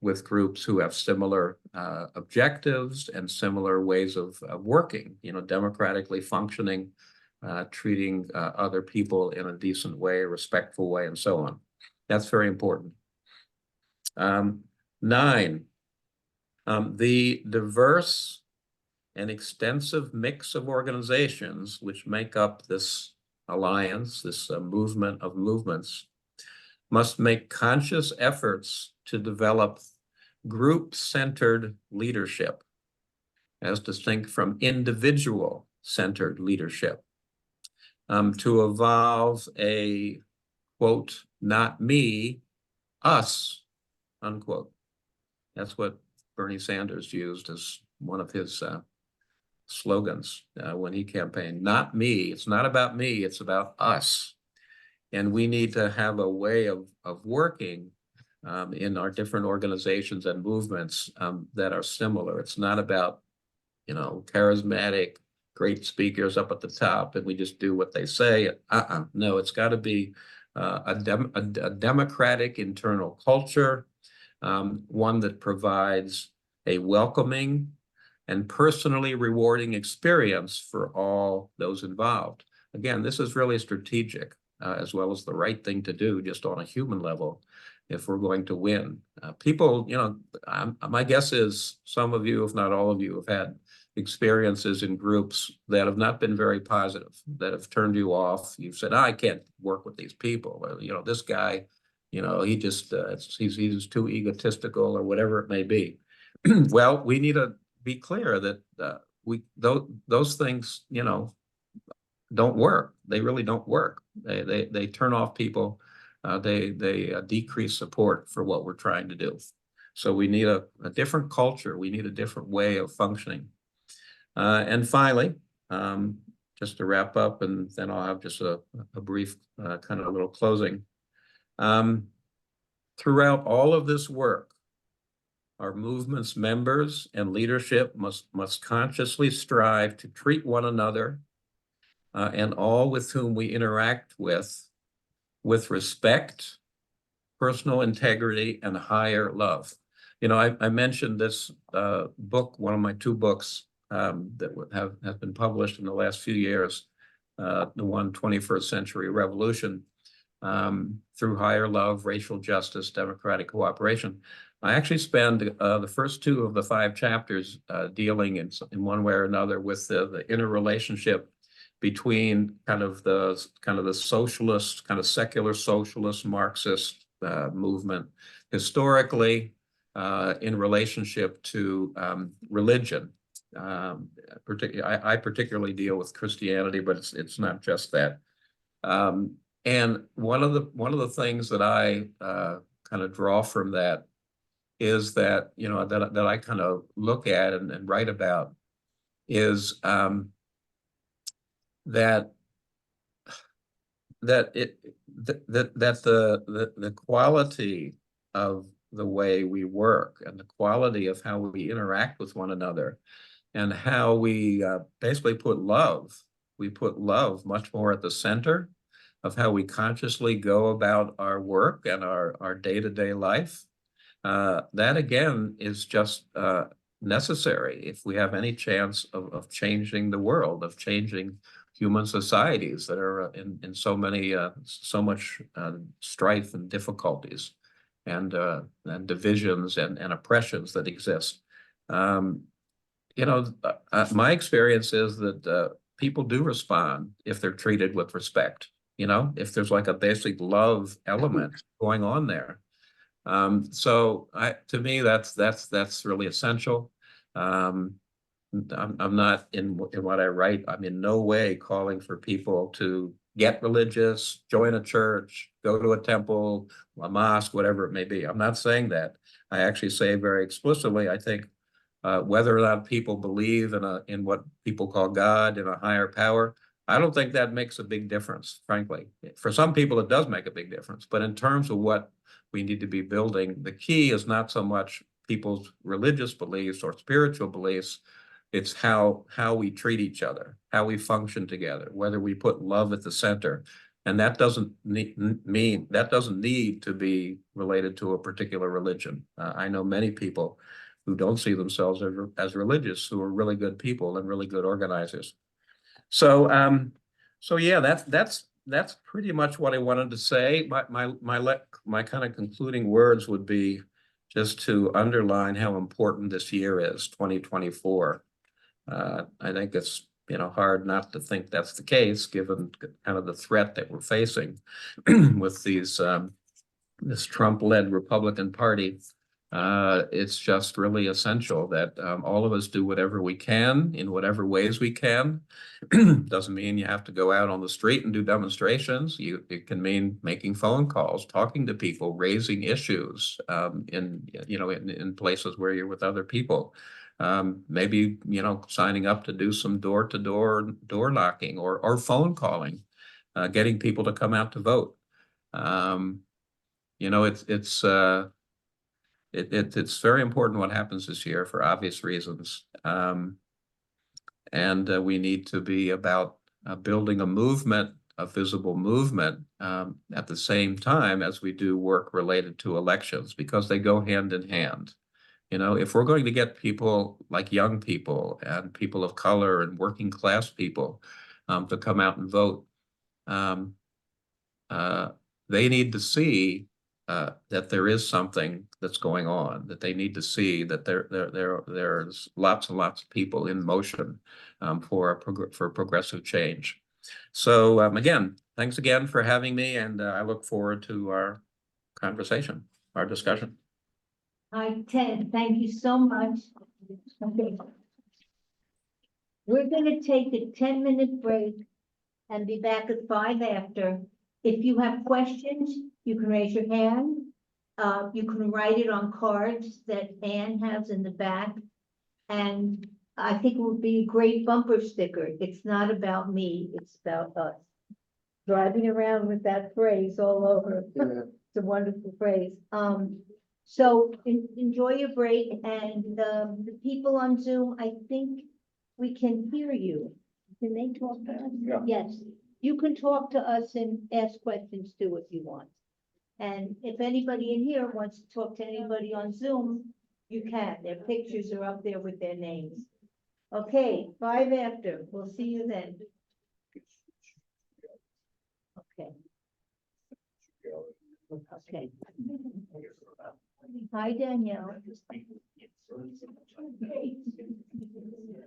with groups who have similar objectives and similar ways of working, you know, democratically functioning, treating other people in a decent way, a respectful way, and so on. That's very important. 9, the diverse and extensive mix of organizations which make up this alliance, this movement of movements, must make conscious efforts to develop group-centered leadership, as distinct from individual-centered leadership, to evolve a, quote, not me, us, unquote. That's what Bernie Sanders used as one of his slogans when he campaigned. Not me, it's not about me, it's about us. And we need to have a way of working in our different organizations and movements that are similar. It's not about, you know, charismatic, great speakers up at the top and we just do what they say. No, it's got to be a democratic internal culture, one that provides a welcoming and personally rewarding experience for all those involved. Again, this is really strategic, as well as the right thing to do just on a human level if we're going to win. People, you know, my guess is some of you, if not all of you, have had experiences in groups that have not been very positive, that have turned you off. You've said, I can't work with these people, or, you know, this guy, you know, he just, he's too egotistical, or whatever it may be. Well, we need to be clear that those things, you know, don't work. They really don't work. They turn off people. They decrease support for what we're trying to do. So we need a different culture. We need a different way of functioning. And finally, just to wrap up, and then I'll have just a brief kind of a little closing. Throughout all of this work, our movement's members and leadership must consciously strive to treat one another and all with whom we interact with respect, personal integrity, and higher love. You know, I mentioned this book, one of my 2 books that have been published in the last few years, the one 21st Century Revolution, through higher love, racial justice, democratic cooperation. I actually spend the first 2 of the 5 chapters dealing in one way or another with the interrelationship between kind of the socialist, kind of secular socialist Marxist movement historically in relationship to religion. I particularly deal with Christianity, but it's not just that. And one of the things that I kind of draw from that is that, you know, that I kind of look at and write about is that the quality of the way we work and the quality of how we interact with one another and how we basically put love much more at the center of how we consciously go about our work and our day-to-day life. That again is just necessary if we have any chance of changing the world, of changing human societies that are in so much strife and difficulties and divisions and oppressions that exist. You know, my experience is that people do respond if they're treated with respect. You know, if there's like a basic love element going on there. So to me, that's really essential. I'm not in what I write. I'm in no way calling for people to get religious, join a church, go to a temple, a mosque, whatever it may be. I'm not saying that. I actually say very explicitly, I think whether or not people believe in what people call God, in a higher power, I don't think that makes a big difference, frankly. For some people, it does make a big difference. But in terms of what we need to be building, the key is not so much people's religious beliefs or spiritual beliefs. It's how we treat each other, how we function together, whether we put love at the center. And that doesn't need to be related to a particular religion. I know many people who don't see themselves as religious, who are really good people and really good organizers. So so yeah, that's pretty much what I wanted to say. My kind of concluding words would be just to underline how important this year is, 2024. I think it's hard not to think that's the case, given kind of the threat that we're facing with this Trump-led Republican Party. It's just really essential that all of us do whatever we can in whatever ways we can. Doesn't mean you have to go out on the street and do demonstrations. It can mean making phone calls, talking to people, raising issues in places where you're with other people. Maybe signing up to do some door knocking or phone calling, getting people to come out to vote. It's very important what happens this year for obvious reasons. And we need to be about building a movement, a visible movement, at the same time as we do work related to elections, because they go hand in hand. If we're going to get people like young people and people of color and working class people to come out and vote, they need to see that there is something that's going on, that they need to see that there's lots and lots of people in motion for progressive change. So again, thanks again for having me, and I look forward to our conversation, our discussion. Hi, Ted, thank you so much. Okay. We're gonna take a 10-minute break and be back at 5 after. If you have questions, you can raise your hand. You can write it on cards that Anne has in the back. And I think it would be a great bumper sticker. It's not about me, it's about us. Driving around with that phrase all over. It's a wonderful phrase. So enjoy your break, and the people on Zoom, I think we can hear you. Can they talk to us? Yeah. Yes, you can talk to us and ask questions too if you want. And if anybody in here wants to talk to anybody on Zoom, you can. Their pictures are up there with their names. Okay, 5 after. We'll see you then. Okay. Okay. Hi, Danielle.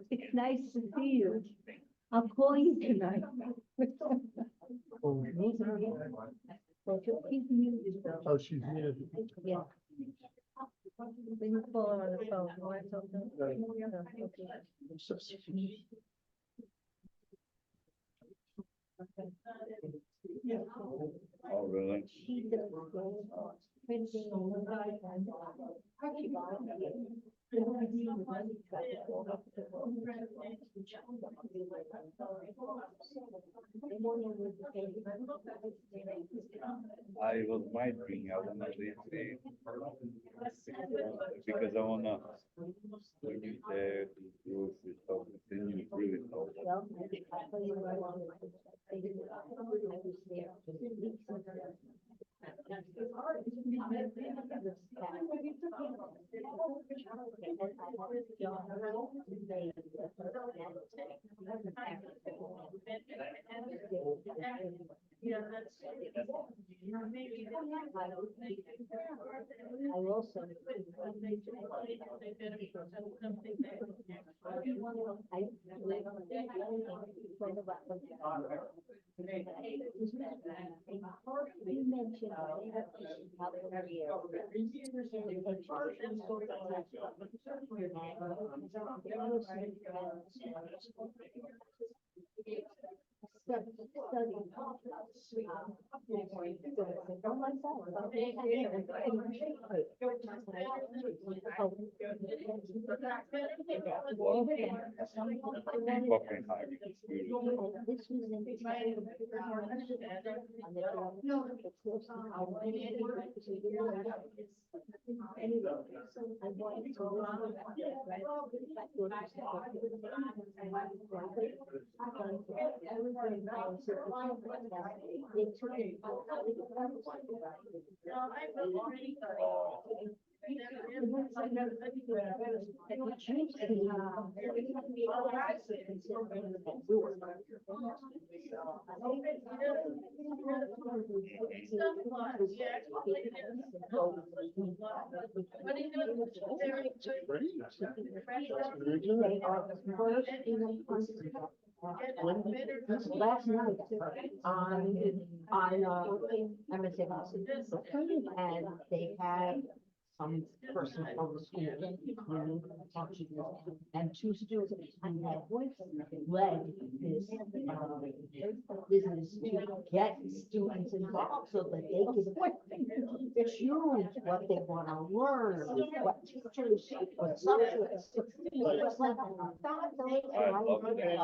It's nice to see you. I'll call you tonight. She's muted though. Oh, she's muted. Yeah. When you call her on the phone, you want to talk to her? No, okay. Oh, really? She does printing. I was wondering, I wanna read it because I wanna when you say grocery store, then you do it all. Well, I'll tell you what I want. I was there. I also. You mentioned Fucking high. Last night on MSNBC, and they had some person from the school, and two students, and that led this business to get students involved so that they could choose what they want to learn, what teachers, what subjects. It was like I love that.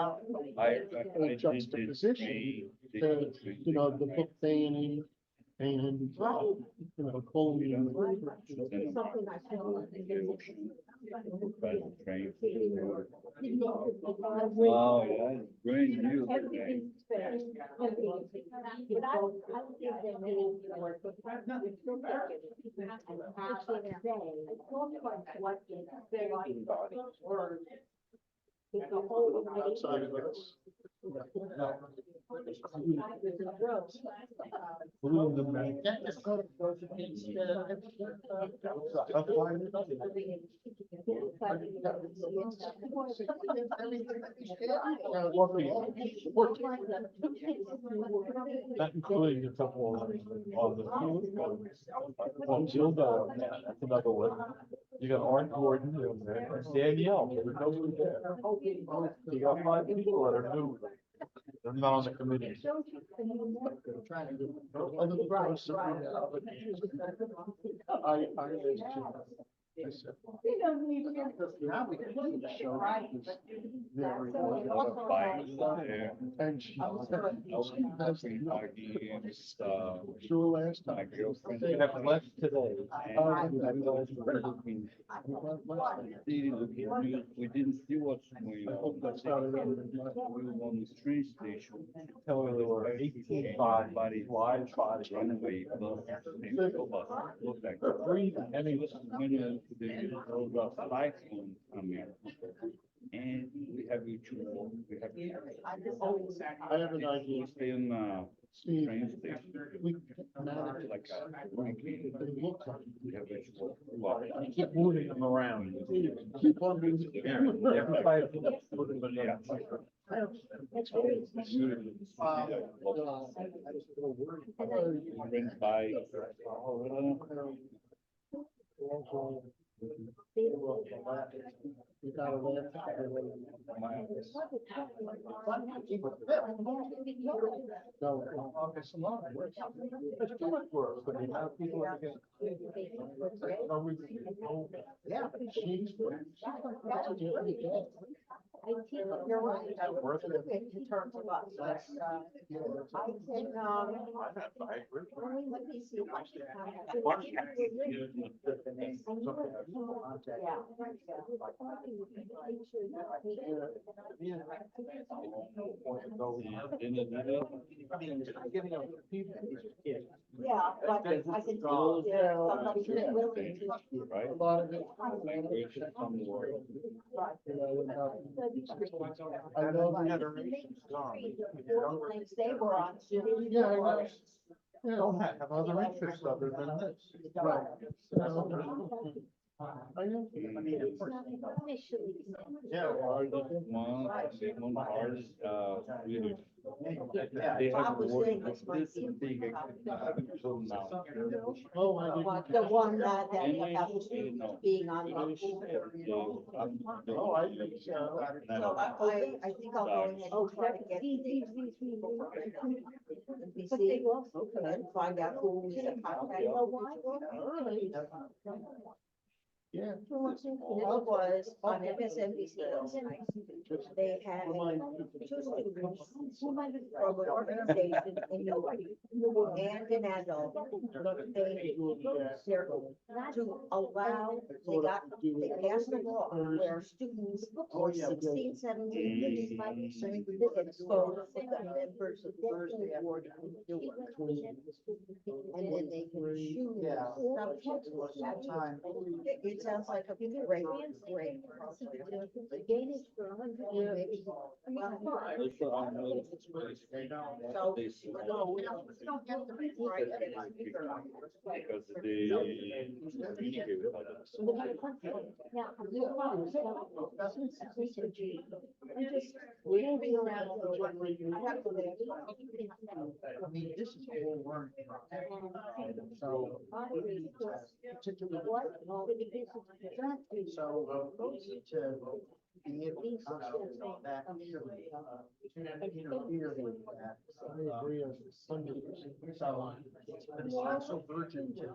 I did Juxtaposition to, you know, the book banning and, you know, bullying. It's something I feel. Oh, yeah, brand new. Everything's fair. Everything's fair. But I don't think they're really work. And have to say, what is very word. It's the whole. Outside of us. Balloon them back. Yeah, just go to- That including a couple on the field. On Gilda, that's another one. You got Orange Gordon in there, and Danielle, there's nobody there. You got 5 people that are new. They're not on the committee. Other than those, I raised two. I said, now we can show this very well. And she that's sure last time. They have left today. We didn't see what's going I on. hope that's not another. We were on the train station. Tell her there were 18 bodies, live bodies. Runaway bus, and go bus, look like. And he was, The lights on, I mean, and we have you two, we have. I have an idea. Stay on, Steve, train station. we manage Like, they look like. we have you two. Keep moving them around. Keep on moving. Everybody put them in there. Rent by. You gotta laugh. No, it's a lot of work. It's too much work, but the amount of people that get. Yeah, but she's. You're right. In terms of us, that's, I think, I agree. let me see. Yeah, but I can tell there somebody who's willing to. Right? A lot of it. We should come to work. I know the They were on. Yeah, I know. Yeah, don't have other interests other than this. Right. I know. It's not officially connected. Yeah, well, One part, really. Yeah, They Bob have was worked saying with this might be a big until now. oh, I But didn't. the one that about No. being on the. Oh, I think so. So I think I'll go ahead and try to get these people from NBC and find out who is the contact. Yeah. This was on MSNBC last night. They had two students from an organization in New York and an adult. They're to allow, they passed a law where students who are 16, 17, get exposed to the members of the Thursday board of Newark. And then they can choose subjects at that time. It sounds like a great program. Because they communicate with others. Moving around. I mean, this is a whole learning process. So, particularly, so we need to be able to concentrate that, interfere with that. I agree on some of this. So, but it's not so urgent to.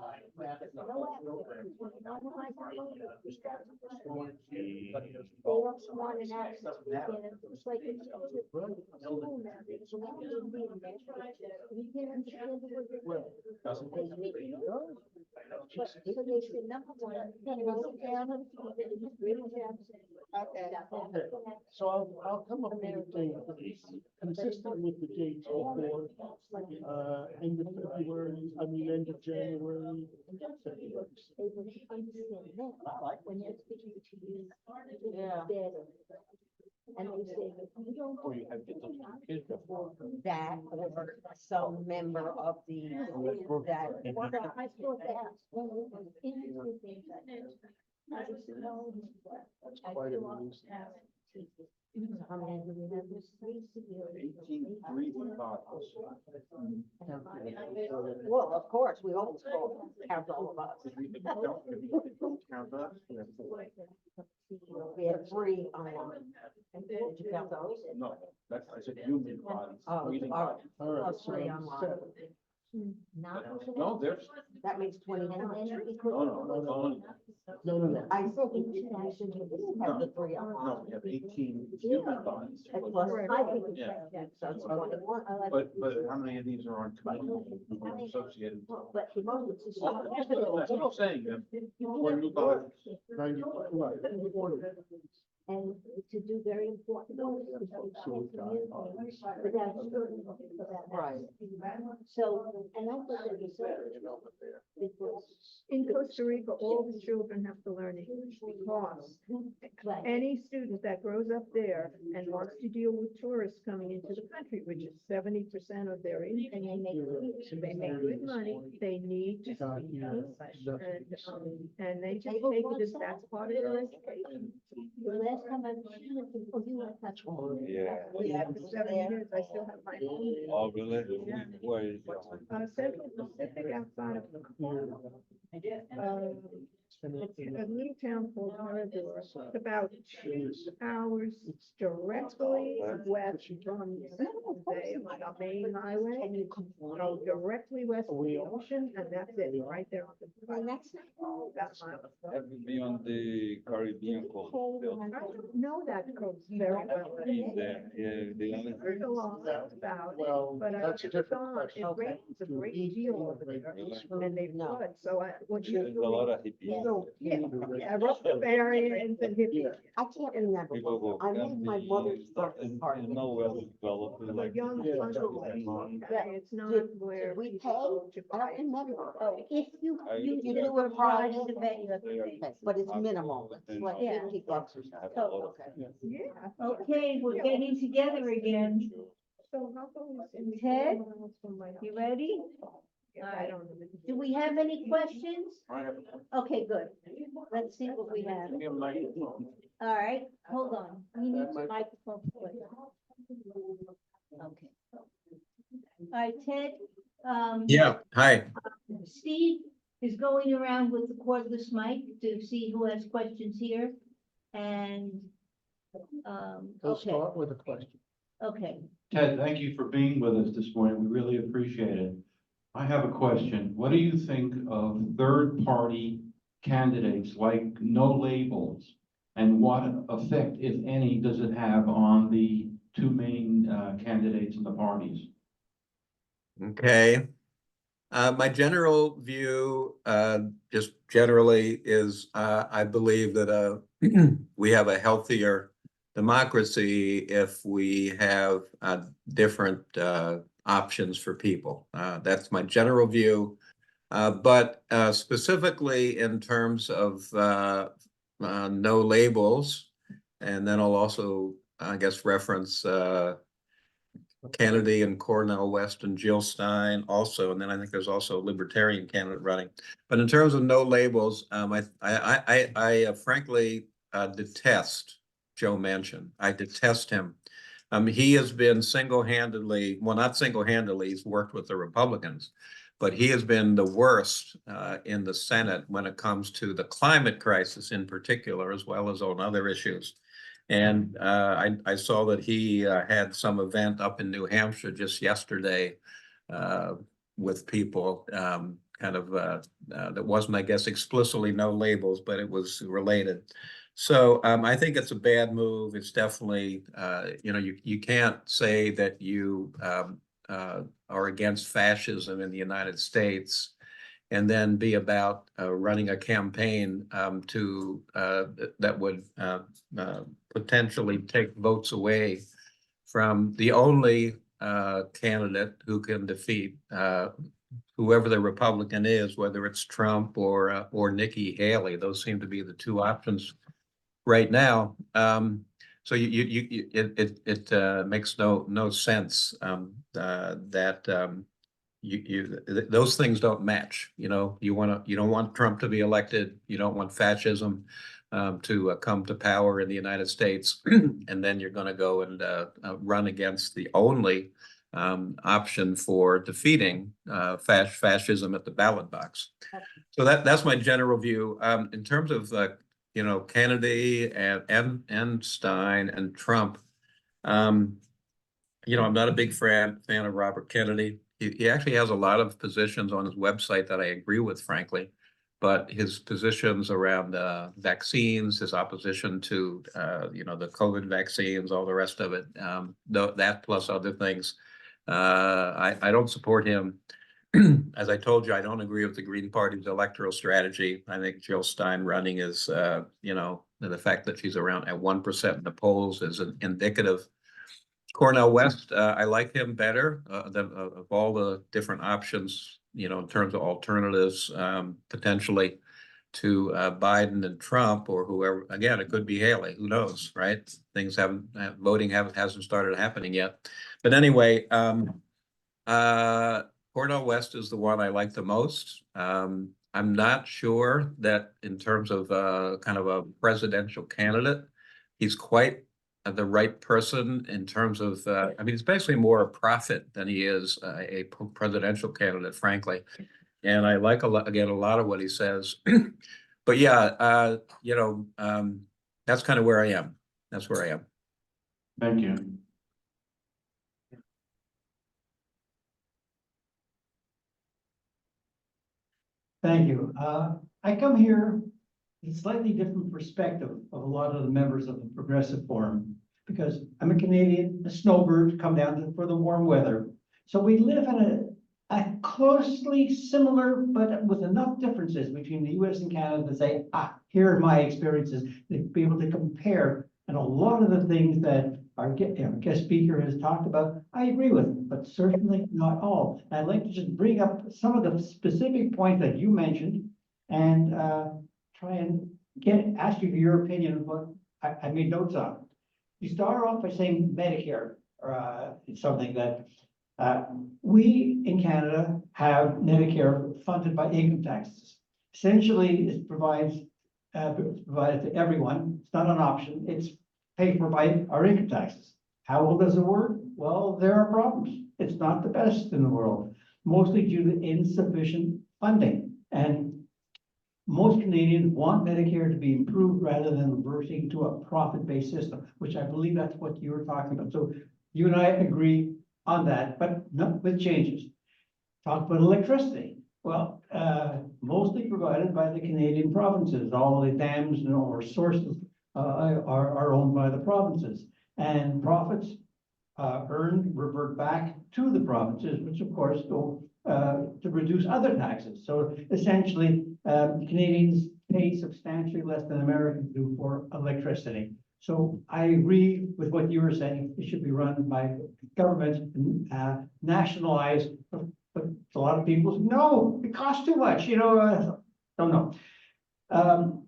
Okay, so I'll come up with a date consistent with the dates before, end of February, end of January. Yeah. And they say, you don't. Or you have to do kids before. That or some member of the, that. I thought that. Quite a nuisance. How many do we have? 18, 3 bottles. Well, of course, we always count all of us. Count us, we have 4. We had 3 on one. Did you count those? No, that's, I said human bodies. Oh, breathing all bodies. All right, Plus 3 on one. No, there's, That makes 29. no, No. I think we should have the 3 on one. no, we have 18 human bodies. And plus 5 people. Yeah. So it's 21. But how many of these are on committee associated? But he won't. That's what I'm saying, you have 4 new bodies. 90, what? And to do very important. Right. So, and I thought that was. In Costa Rica, all the children have to learn English because any student that grows up there and wants to deal with tourists coming into the country, which is 70% of their income, they make good money, they need to speak English. And they just take it as that's part of their education. The last time I was. Yeah. Yeah, for 7 years, I still have my own. Oh, really? Where is Central Pacific outside of it's a little town called Mirador. It's about 2 hours directly west from San Jose on the main highway. And you go directly west of the ocean, and that's it, right there on the. That's my. Have you been on the Caribbean coast? I don't know that coast very well. The only. Heard a lot about it, Well, but I that's a haven't different gone. It question. rains a great deal over there, and they flood, so what There's a lot of hippies. Yeah, Rastafarians and hippies. I can't remember. People go I made my camping, mother's stuff, birthday and party. no well developed. The like young this. country, it's not where. Did we people pay? go to I buy don't remember. If you, I- you You do do a it private private? event, you have to pay. Okay, but it's minimal. It's like Yeah. $50 or something. I have a lot of- Yeah. Okay, we're getting together again. So how come it's in Ted? from my house? You ready? Yeah, I don't know. Do we have any questions? I have Okay, good. let's see what we have. All right, hold on. We need the microphone for you. Okay. All right, Ted, Yeah, hi. Steve is going around with the cordless mic to see who has questions here. And, We'll okay, start with a question. okay. Ted, thank you for being with us this morning. We really appreciate it. I have a question. What do you think of third-party candidates like no labels? And what effect, if any, does it have on the two main candidates in the parties? Okay. My general view, just generally is, I believe that, we have a healthier democracy if we have, different, options for people. That's my general view. But specifically in terms of, no labels, and then I'll also, I guess, reference, Kennedy and Cornell West and Jill Stein also, and then I think there's also a libertarian candidate running. But in terms of no labels, I frankly detest Joe Manchin. I detest him. He has been single-handedly, well, not single-handedly, he's worked with the Republicans, but he has been the worst in the Senate when it comes to the climate crisis in particular, as well as on other issues. And I saw that he had some event up in New Hampshire just yesterday with people that wasn't, I guess, explicitly no labels, but it was related. So I think it's a bad move. It's definitely, you can't say that you are against fascism in the United States and then be about running a campaign that would potentially take votes away from the only candidate who can defeat whoever the Republican is, whether it's Trump or Nikki Haley. Those seem to be the two options right now. So it makes no sense that those things don't match. You don't want Trump to be elected. You don't want fascism to come to power in the United States, and then you're going to go and run against the only option for defeating fascism at the ballot box. So that's my general view. In terms of Kennedy and Stein and Trump, I'm not a big fan of Robert Kennedy. He actually has a lot of positions on his website that I agree with, frankly, but his positions around vaccines, his opposition to the COVID vaccines, all the rest of it, that plus other things, I don't support him. As I told you, I don't agree with the Green Party's electoral strategy. I think Jill Stein running is, the fact that she's around at 1% in the polls is indicative. Cornell West, I like him better of all the different options, in terms of alternatives, potentially to Biden and Trump or whoever. Again, it could be Haley. Who knows, right? Things voting hasn't started happening yet. But anyway, Cornell West is the one I like the most. I'm not sure that in terms of kind of a presidential candidate, he's quite the right person in terms of, he's basically more a prophet than he is a presidential candidate, frankly. And I like a lot of what he says. But yeah, that's kind of where I am. That's where I am. Thank you. Thank you. I come here with a slightly different perspective of a lot of the members of the Progressive Forum, because I'm a Canadian, a snowbird, come down for the warm weather. So we live in a closely similar, but with enough differences between the US and Canada to say, here are my experiences, to be able to compare. And a lot of the things that our guest speaker has talked about, I agree with, but certainly not all. I'd like to just bring up some of the specific points that you mentioned and try and ask you for your opinion of what I made notes on. You start off by saying Medicare, it's something that we in Canada have Medicare funded by income taxes. Essentially, it provides provided to everyone. It's not an option. It's paid for by our income taxes. How well does it work? Well, there are problems. It's not the best in the world, mostly due to insufficient funding. And most Canadians want Medicare to be improved rather than reverting to a profit-based system, which I believe that's what you were talking about. So you and I agree on that, but not with changes. Talk about electricity. Well, mostly provided by the Canadian provinces. All the dams and all sources are owned by the provinces, and profits earned revert back to the provinces, which of course go to reduce other taxes. So essentially, Canadians pay substantially less than Americans do for electricity. So I agree with what you were saying. It should be run by government, nationalized. But a lot of people say, no, it costs too much, don't know.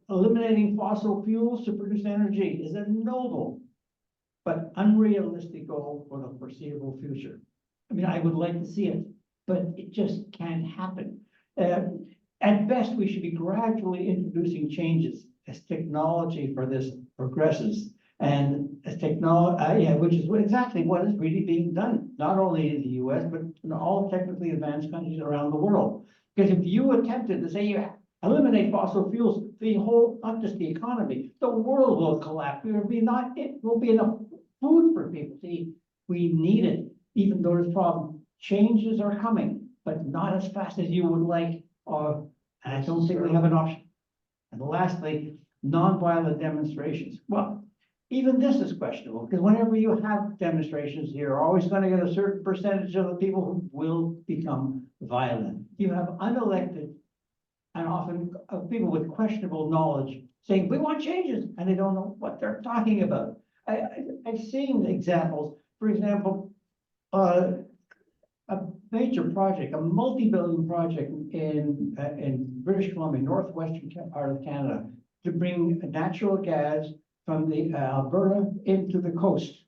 Eliminating fossil fuels to produce energy is a noble but unrealistic goal for the foreseeable future. I mean, I would like to see it, but it just can't happen. At best, we should be gradually introducing changes as technology for this progresses. And as technology, which is exactly what is really being done, not only in the US, but in all technically advanced countries around the world. Because if you attempted to say you eliminate fossil fuels, the whole, not just the economy, the world will collapse. There will be enough food for people to eat. We need it, even though there's a problem. Changes are coming, but not as fast as you would like, and I don't think we have an option. And lastly, nonviolent demonstrations. Well, even this is questionable, because whenever you have demonstrations, you're always going to get a certain percentage of the people who will become violent. You have unelected and often people with questionable knowledge saying, we want changes, and they don't know what they're talking about. I've seen examples, for example, a major project, a multi-billion project in British Columbia, northwestern part of Canada, to bring natural gas from the Alberta into the coast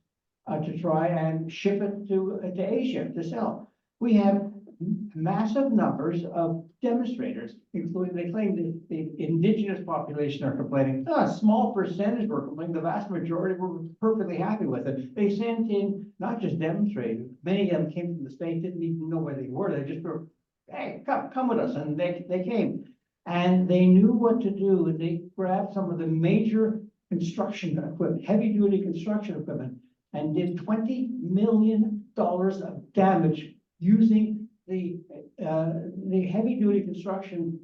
to try and ship it to Asia to sell. We have massive numbers of demonstrators, including, they claim the indigenous population are complaining. A small percentage were complaining. The vast majority were perfectly happy with it. They sent in not just demonstrators. Many of them came from the state, didn't even know where they were. They just were, hey, come with us, and they came, and they knew what to do. And they grabbed some of the major construction equipment, heavy-duty construction equipment, and did $20 million of damage using the heavy-duty construction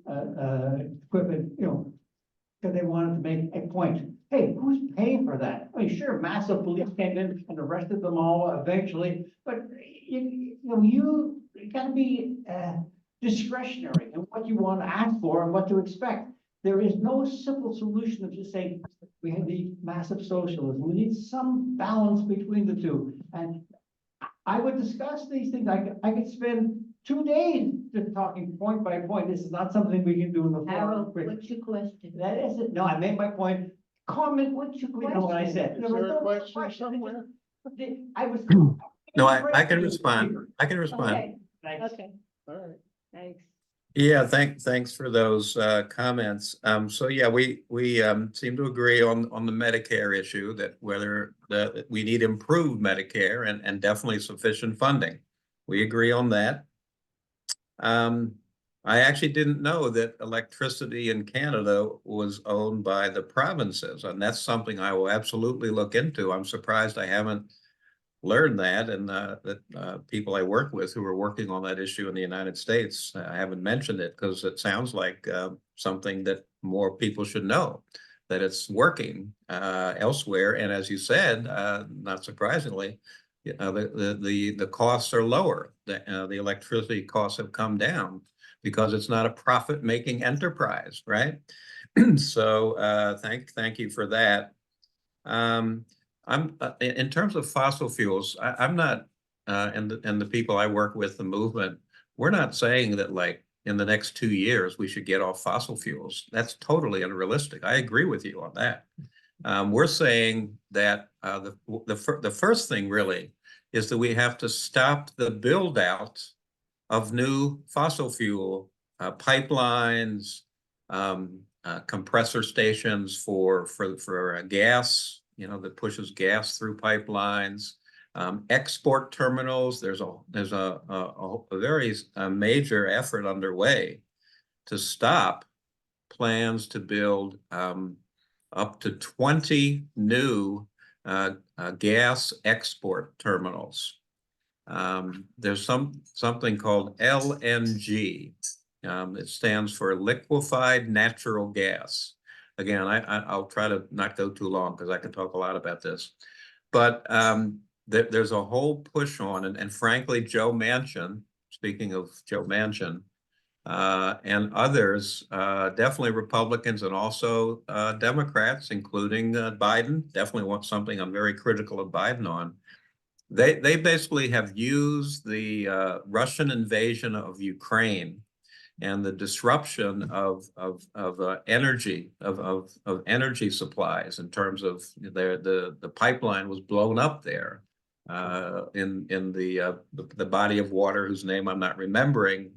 equipment, because they wanted to make a point. Hey, who's paying for that? I mean, sure, massive police came in and arrested them all eventually, but you got to be discretionary in what you want to ask for and what to expect. There is no simple solution of just saying we need massive socialism. We need some balance between the two. And I would discuss these things. I could spend 2 days just talking point by point. This is not something we can do in the Harold, forum. what's your question? That is it. No, I made my point. Comment, what's your question? You know what I said. Is there a question somewhere? I was. No, I can respond. I can respond. Okay, Thanks. okay, All right. thanks. Yeah, thanks for those comments. So yeah, we seem to agree on the Medicare issue, that whether we need improved Medicare and definitely sufficient funding. We agree on that. I actually didn't know that electricity in Canada was owned by the provinces, and that's something I will absolutely look into. I'm surprised I haven't learned that, and that people I work with who are working on that issue in the United States haven't mentioned it, because it sounds like something that more people should know, that it's working elsewhere. And as you said, not surprisingly, the costs are lower. The electricity costs have come down because it's not a profit-making enterprise, right? So thank you for that. I'm in terms of fossil fuels, I'm not, and the people I work with, the movement, we're not saying that like in the next 2 years we should get off fossil fuels. That's totally unrealistic. I agree with you on that. We're saying that the first thing really is that we have to stop the build out of new fossil fuel pipelines, compressor stations for gas, that pushes gas through pipelines. Export terminals. There's a very major effort underway to stop plans to build up to 20 new gas export terminals. There's something called LNG. It stands for liquefied natural gas. Again, I'll try to not go too long because I can talk a lot about this. But there's a whole push on, and frankly, Joe Manchin, speaking of Joe Manchin, and others, definitely Republicans and also Democrats, including Biden, definitely want something I'm very critical of Biden on. They basically have used the Russian invasion of Ukraine and the disruption of energy energy supplies in terms of the pipeline was blown up there in the body of water whose name I'm not remembering,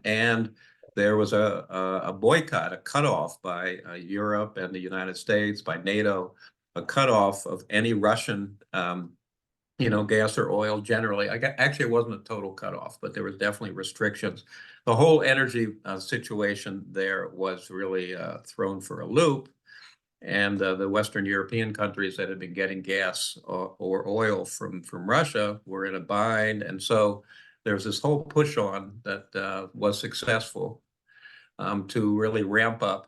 and there was a boycott, a cutoff by Europe and the United States, by NATO, a cutoff of any Russian gas or oil generally. Actually, it wasn't a total cutoff, but there was definitely restrictions. The whole energy situation there was really thrown for a loop. And the Western European countries that had been getting gas or oil from Russia were in a bind. And so there was this whole push on that was successful to really ramp up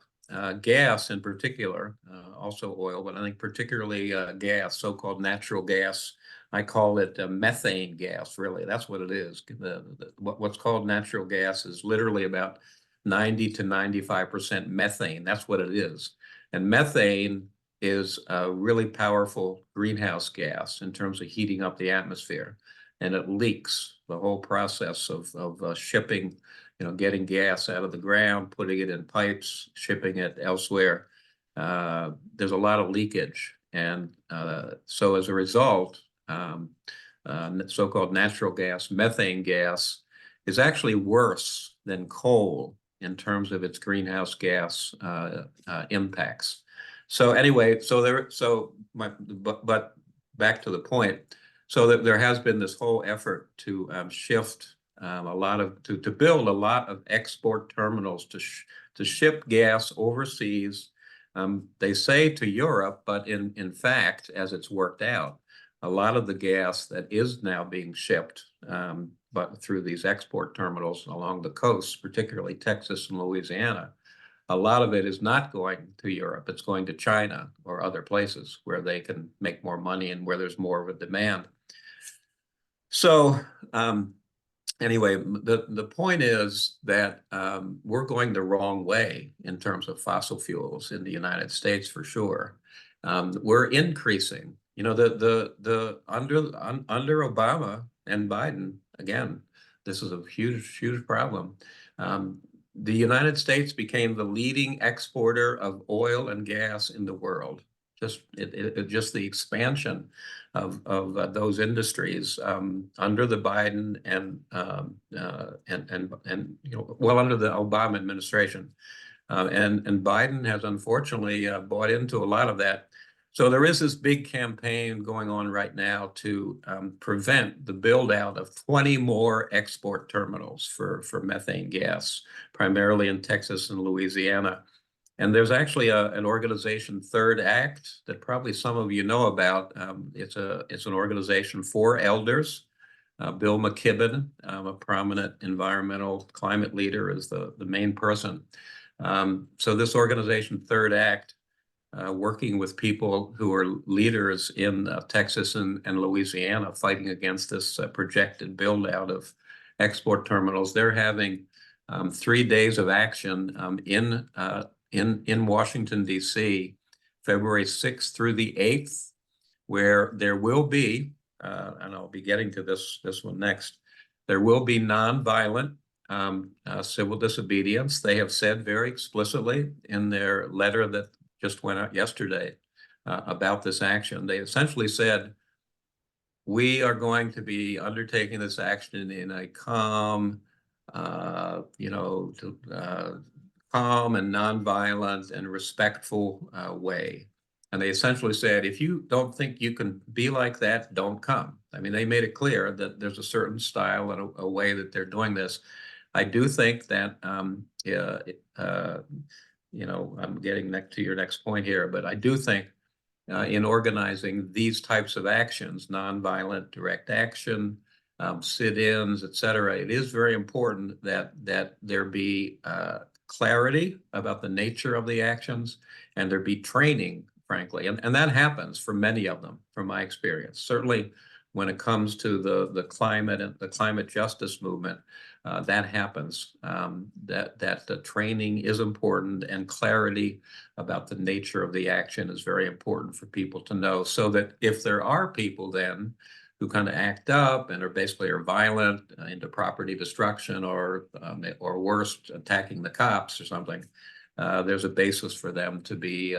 gas in particular, also oil, but I think particularly gas, so-called natural gas. I call it methane gas, really. That's what it is. What's called natural gas is literally about 90 to 95% methane. That's what it is. And methane is a really powerful greenhouse gas in terms of heating up the atmosphere. And it leaks. The whole process of shipping, getting gas out of the ground, putting it in pipes, shipping it elsewhere. There's a lot of leakage. And so as a result, so-called natural gas, methane gas, is actually worse than coal in terms of its greenhouse gas impacts. So anyway, but back to the point. So that there has been this whole effort to shift to build a lot of export terminals to ship gas overseas. They say to Europe, but in fact, as it's worked out, a lot of the gas that is now being shipped, but through these export terminals along the coast, particularly Texas and Louisiana, a lot of it is not going to Europe. It's going to China or other places where they can make more money and where there's more of a demand. So anyway, the point is that we're going the wrong way in terms of fossil fuels in the United States, for sure. We're increasing. Under Obama and Biden, again, this is a huge problem. The United States became the leading exporter of oil and gas in the world. Just the expansion of those industries under the Biden and under the Obama administration, and Biden has unfortunately bought into a lot of that. So there is this big campaign going on right now to prevent the build out of 20 more export terminals for methane gas, primarily in Texas and Louisiana. And there's actually an organization, Third Act, that probably some of you know about. It's an organization for elders. Bill McKibben, a prominent environmental climate leader, is the main person. So this organization, Third Act, working with people who are leaders in Texas and Louisiana fighting against this projected build out of export terminals. They're having 3 days of action in Washington, D.C., February 6th through the 8th, where there will be, and I'll be getting to this one next, there will be nonviolent civil disobedience. They have said very explicitly in their letter that just went out yesterday about this action. They essentially said, we are going to be undertaking this action in a calm, calm and nonviolent and respectful way. And they essentially said, if you don't think you can be like that, don't come. I mean, they made it clear that there's a certain style and a way that they're doing this. I do think that, you know, I'm getting to your next point here, but I do think in organizing these types of actions, nonviolent direct action, sit-ins, et cetera, it is very important that there be clarity about the nature of the actions and there be training, frankly. And that happens for many of them, from my experience. Certainly when it comes to the climate and the climate justice movement, that happens. That the training is important and clarity about the nature of the action is very important for people to know, so that if there are people then who kind of act up and are basically violent into property destruction or worse, attacking the cops or something, there's a basis for them to be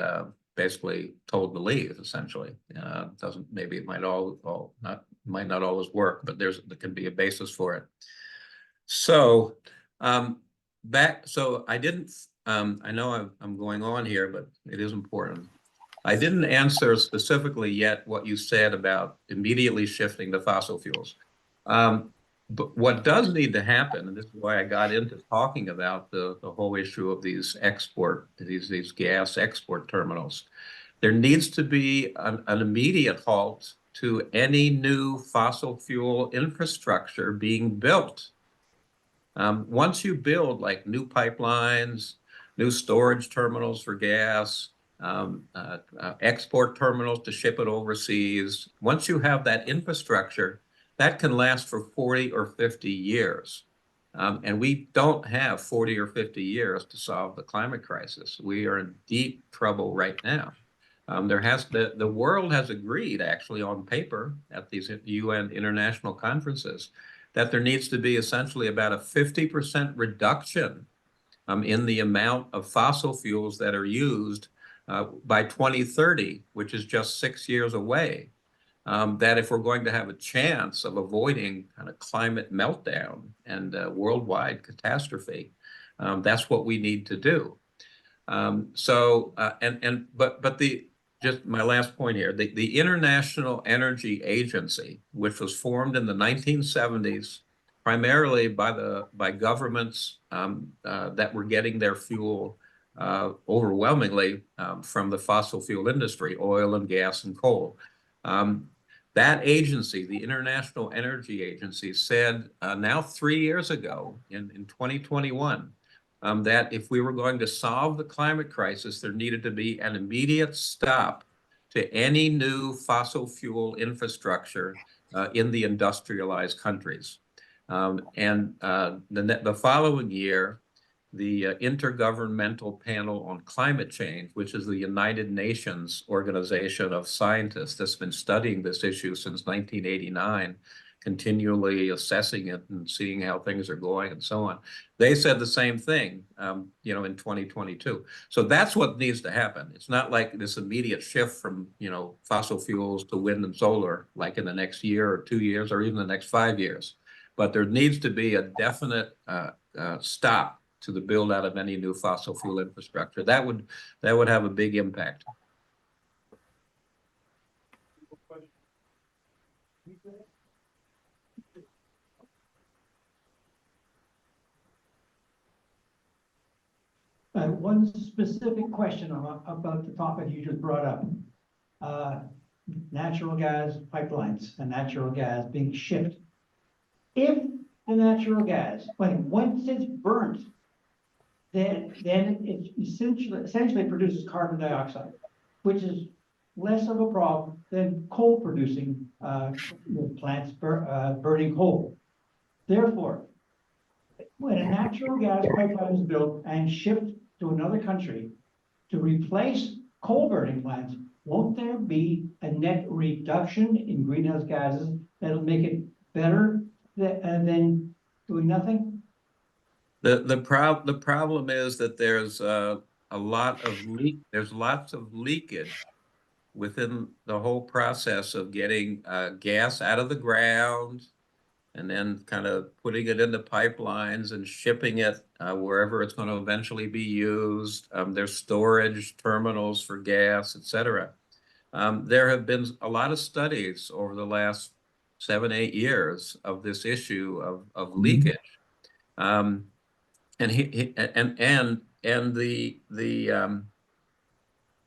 basically told to leave. Essentially, doesn't maybe it might might not always work, but there can be a basis for it. So so I didn't. I know I'm going on here, but it is important. I didn't answer specifically yet what you said about immediately shifting to fossil fuels. But what does need to happen, and this is why I got into talking about the whole issue of these gas export terminals, there needs to be an immediate halt to any new fossil fuel infrastructure being built. Once you build like new pipelines, new storage terminals for gas, export terminals to ship it overseas, once you have that infrastructure, that can last for 40 or 50 years. And we don't have 40 or 50 years to solve the climate crisis. We are in deep trouble right now. The world has agreed, actually, on paper at these UN international conferences, that there needs to be essentially about a 50% reduction in the amount of fossil fuels that are used by 2030, which is just 6 years away. That if we're going to have a chance of avoiding kind of climate meltdown and worldwide catastrophe, that's what we need to do. Just my last point here, the International Energy Agency, which was formed in the 1970s, primarily by governments that were getting their fuel overwhelmingly from the fossil fuel industry, oil and gas and coal. That agency, the International Energy Agency, said now 3 years ago in 2021, that if we were going to solve the climate crisis, there needed to be an immediate stop to any new fossil fuel infrastructure in the industrialized countries. The following year, the Intergovernmental Panel on Climate Change, which is the United Nations organization of scientists that's been studying this issue since 1989, continually assessing it and seeing how things are going and so on. They said the same thing, you know, in 2022. So that's what needs to happen. It's not like this immediate shift from, you know, fossil fuels to wind and solar, like in the next year or 2 years or even the next 5 years. But there needs to be a definite stop to the build out of any new fossil fuel infrastructure. That would have a big impact. One specific question about the topic you just brought up. Natural gas pipelines and natural gas being shipped. If the natural gas, once it's burnt, then it essentially produces carbon dioxide, which is less of a problem than coal producing plants burning coal. Therefore, when a natural gas pipeline is built and shipped to another country to replace coal burning plants, won't there be a net reduction in greenhouse gases that'll make it better than doing nothing? The problem is that there's lots of leakage within the whole process of getting gas out of the ground, and then kind of putting it into pipelines and shipping it wherever it's going to eventually be used. There's storage terminals for gas, etc. There have been a lot of studies over the last 7, 8 years of this issue of leakage. And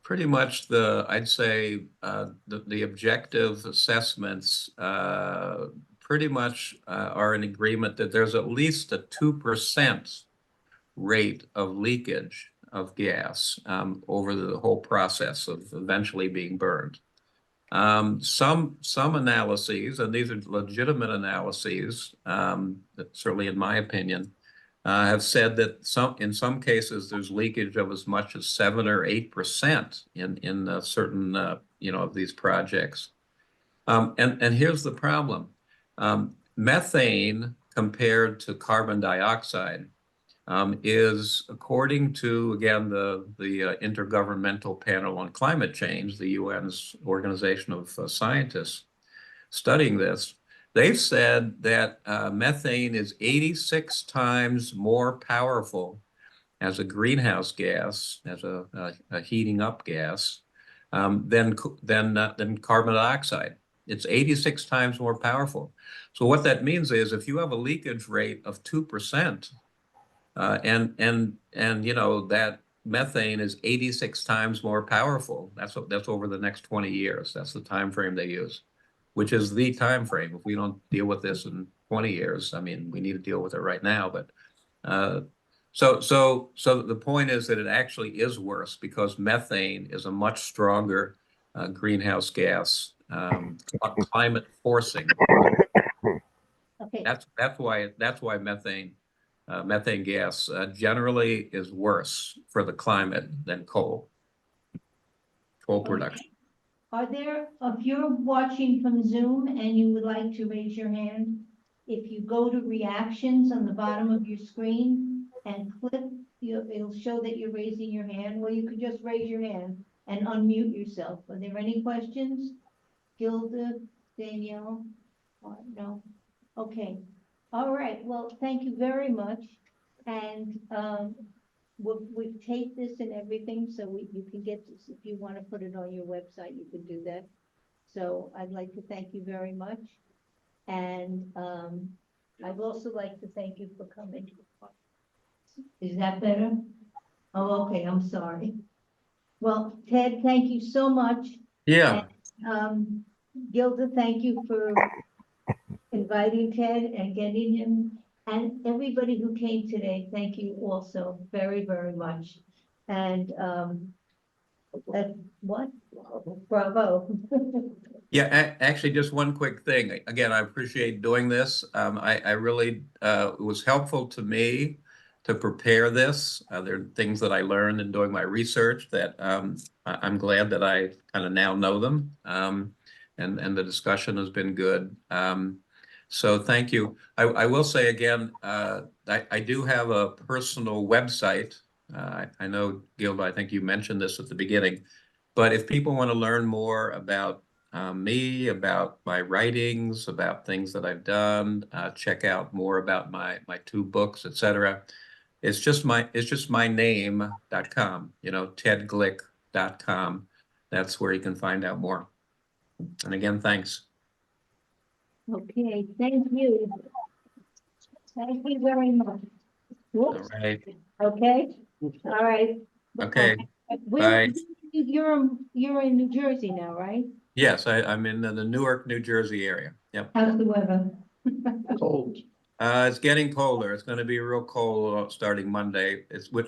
pretty much I'd say the objective assessments pretty much are in agreement that there's at least a 2% rate of leakage of gas over the whole process of eventually being burned. Some analyses, and these are legitimate analyses, certainly in my opinion, have said that in some cases there's leakage of as much as 7 or 8% in certain of these projects. And here's the problem: methane compared to carbon dioxide is, according to, again, the Intergovernmental Panel on Climate Change, the UN's organization of scientists studying this. They've said that methane is 86 times more powerful as a greenhouse gas, as a heating up gas, than carbon dioxide. It's 86 times more powerful. So what that means is, if you have a leakage rate of 2%, and that methane is 86 times more powerful, that's over the next 20 years. That's the time frame they use, which is the time frame. If we don't deal with this in 20 years, I mean, we need to deal with it right now. But so the point is that it actually is worse, because methane is a much stronger greenhouse gas, climate forcing. Okay. That's why methane gas generally is worse for the climate than coal production. If you're watching from Zoom and you would like to raise your hand, if you go to reactions on the bottom of your screen and click, it'll show that you're raising your hand. Well, you could just raise your hand and unmute yourself. Are there any questions? Gilda, Danielle? No? Okay. All right. Well, thank you very much. And we've taped this and everything, so you can get this. If you want to put it on your website, you can do that. So I'd like to thank you very much. And I'd also like to thank you for coming. Is that better? Oh, okay. I'm sorry. Well, Ted, thank you so much. Yeah. And, Gilda, thank you for inviting Ted and getting him. And everybody who came today, thank you also very, very much. And what? Bravo. Yeah, actually, just one quick thing. Again, I appreciate doing this. I really, it was helpful to me to prepare this. There are things that I learned in doing my research that I'm glad that I kind of now know them. And the discussion has been good. So thank you. I will say again, I do have a personal website. I know, Gilda, I think you mentioned this at the beginning, but if people want to learn more about me, about my writings, about things that I've done, check out more about my 2 books, etc. It's just my name.com, tedglick.com. That's where you can find out more. And again, thanks. Okay, thank you. Thank you very much. Whoops. All right. Okay, all right. Okay. Where, Bye. you're in New Jersey now, right? Yes, I'm in the Newark, New Jersey area. Yep. How's the weather? Cold. It's getting colder. It's going to be real cold starting Monday. Which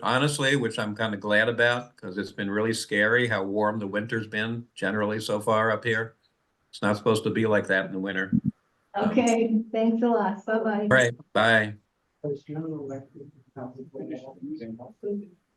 I'm kind of glad about, because it's been really scary how warm the winter's been generally so far up here. It's not supposed to be like that in the winter. Okay, thanks a lot. Bye-bye. All right, bye.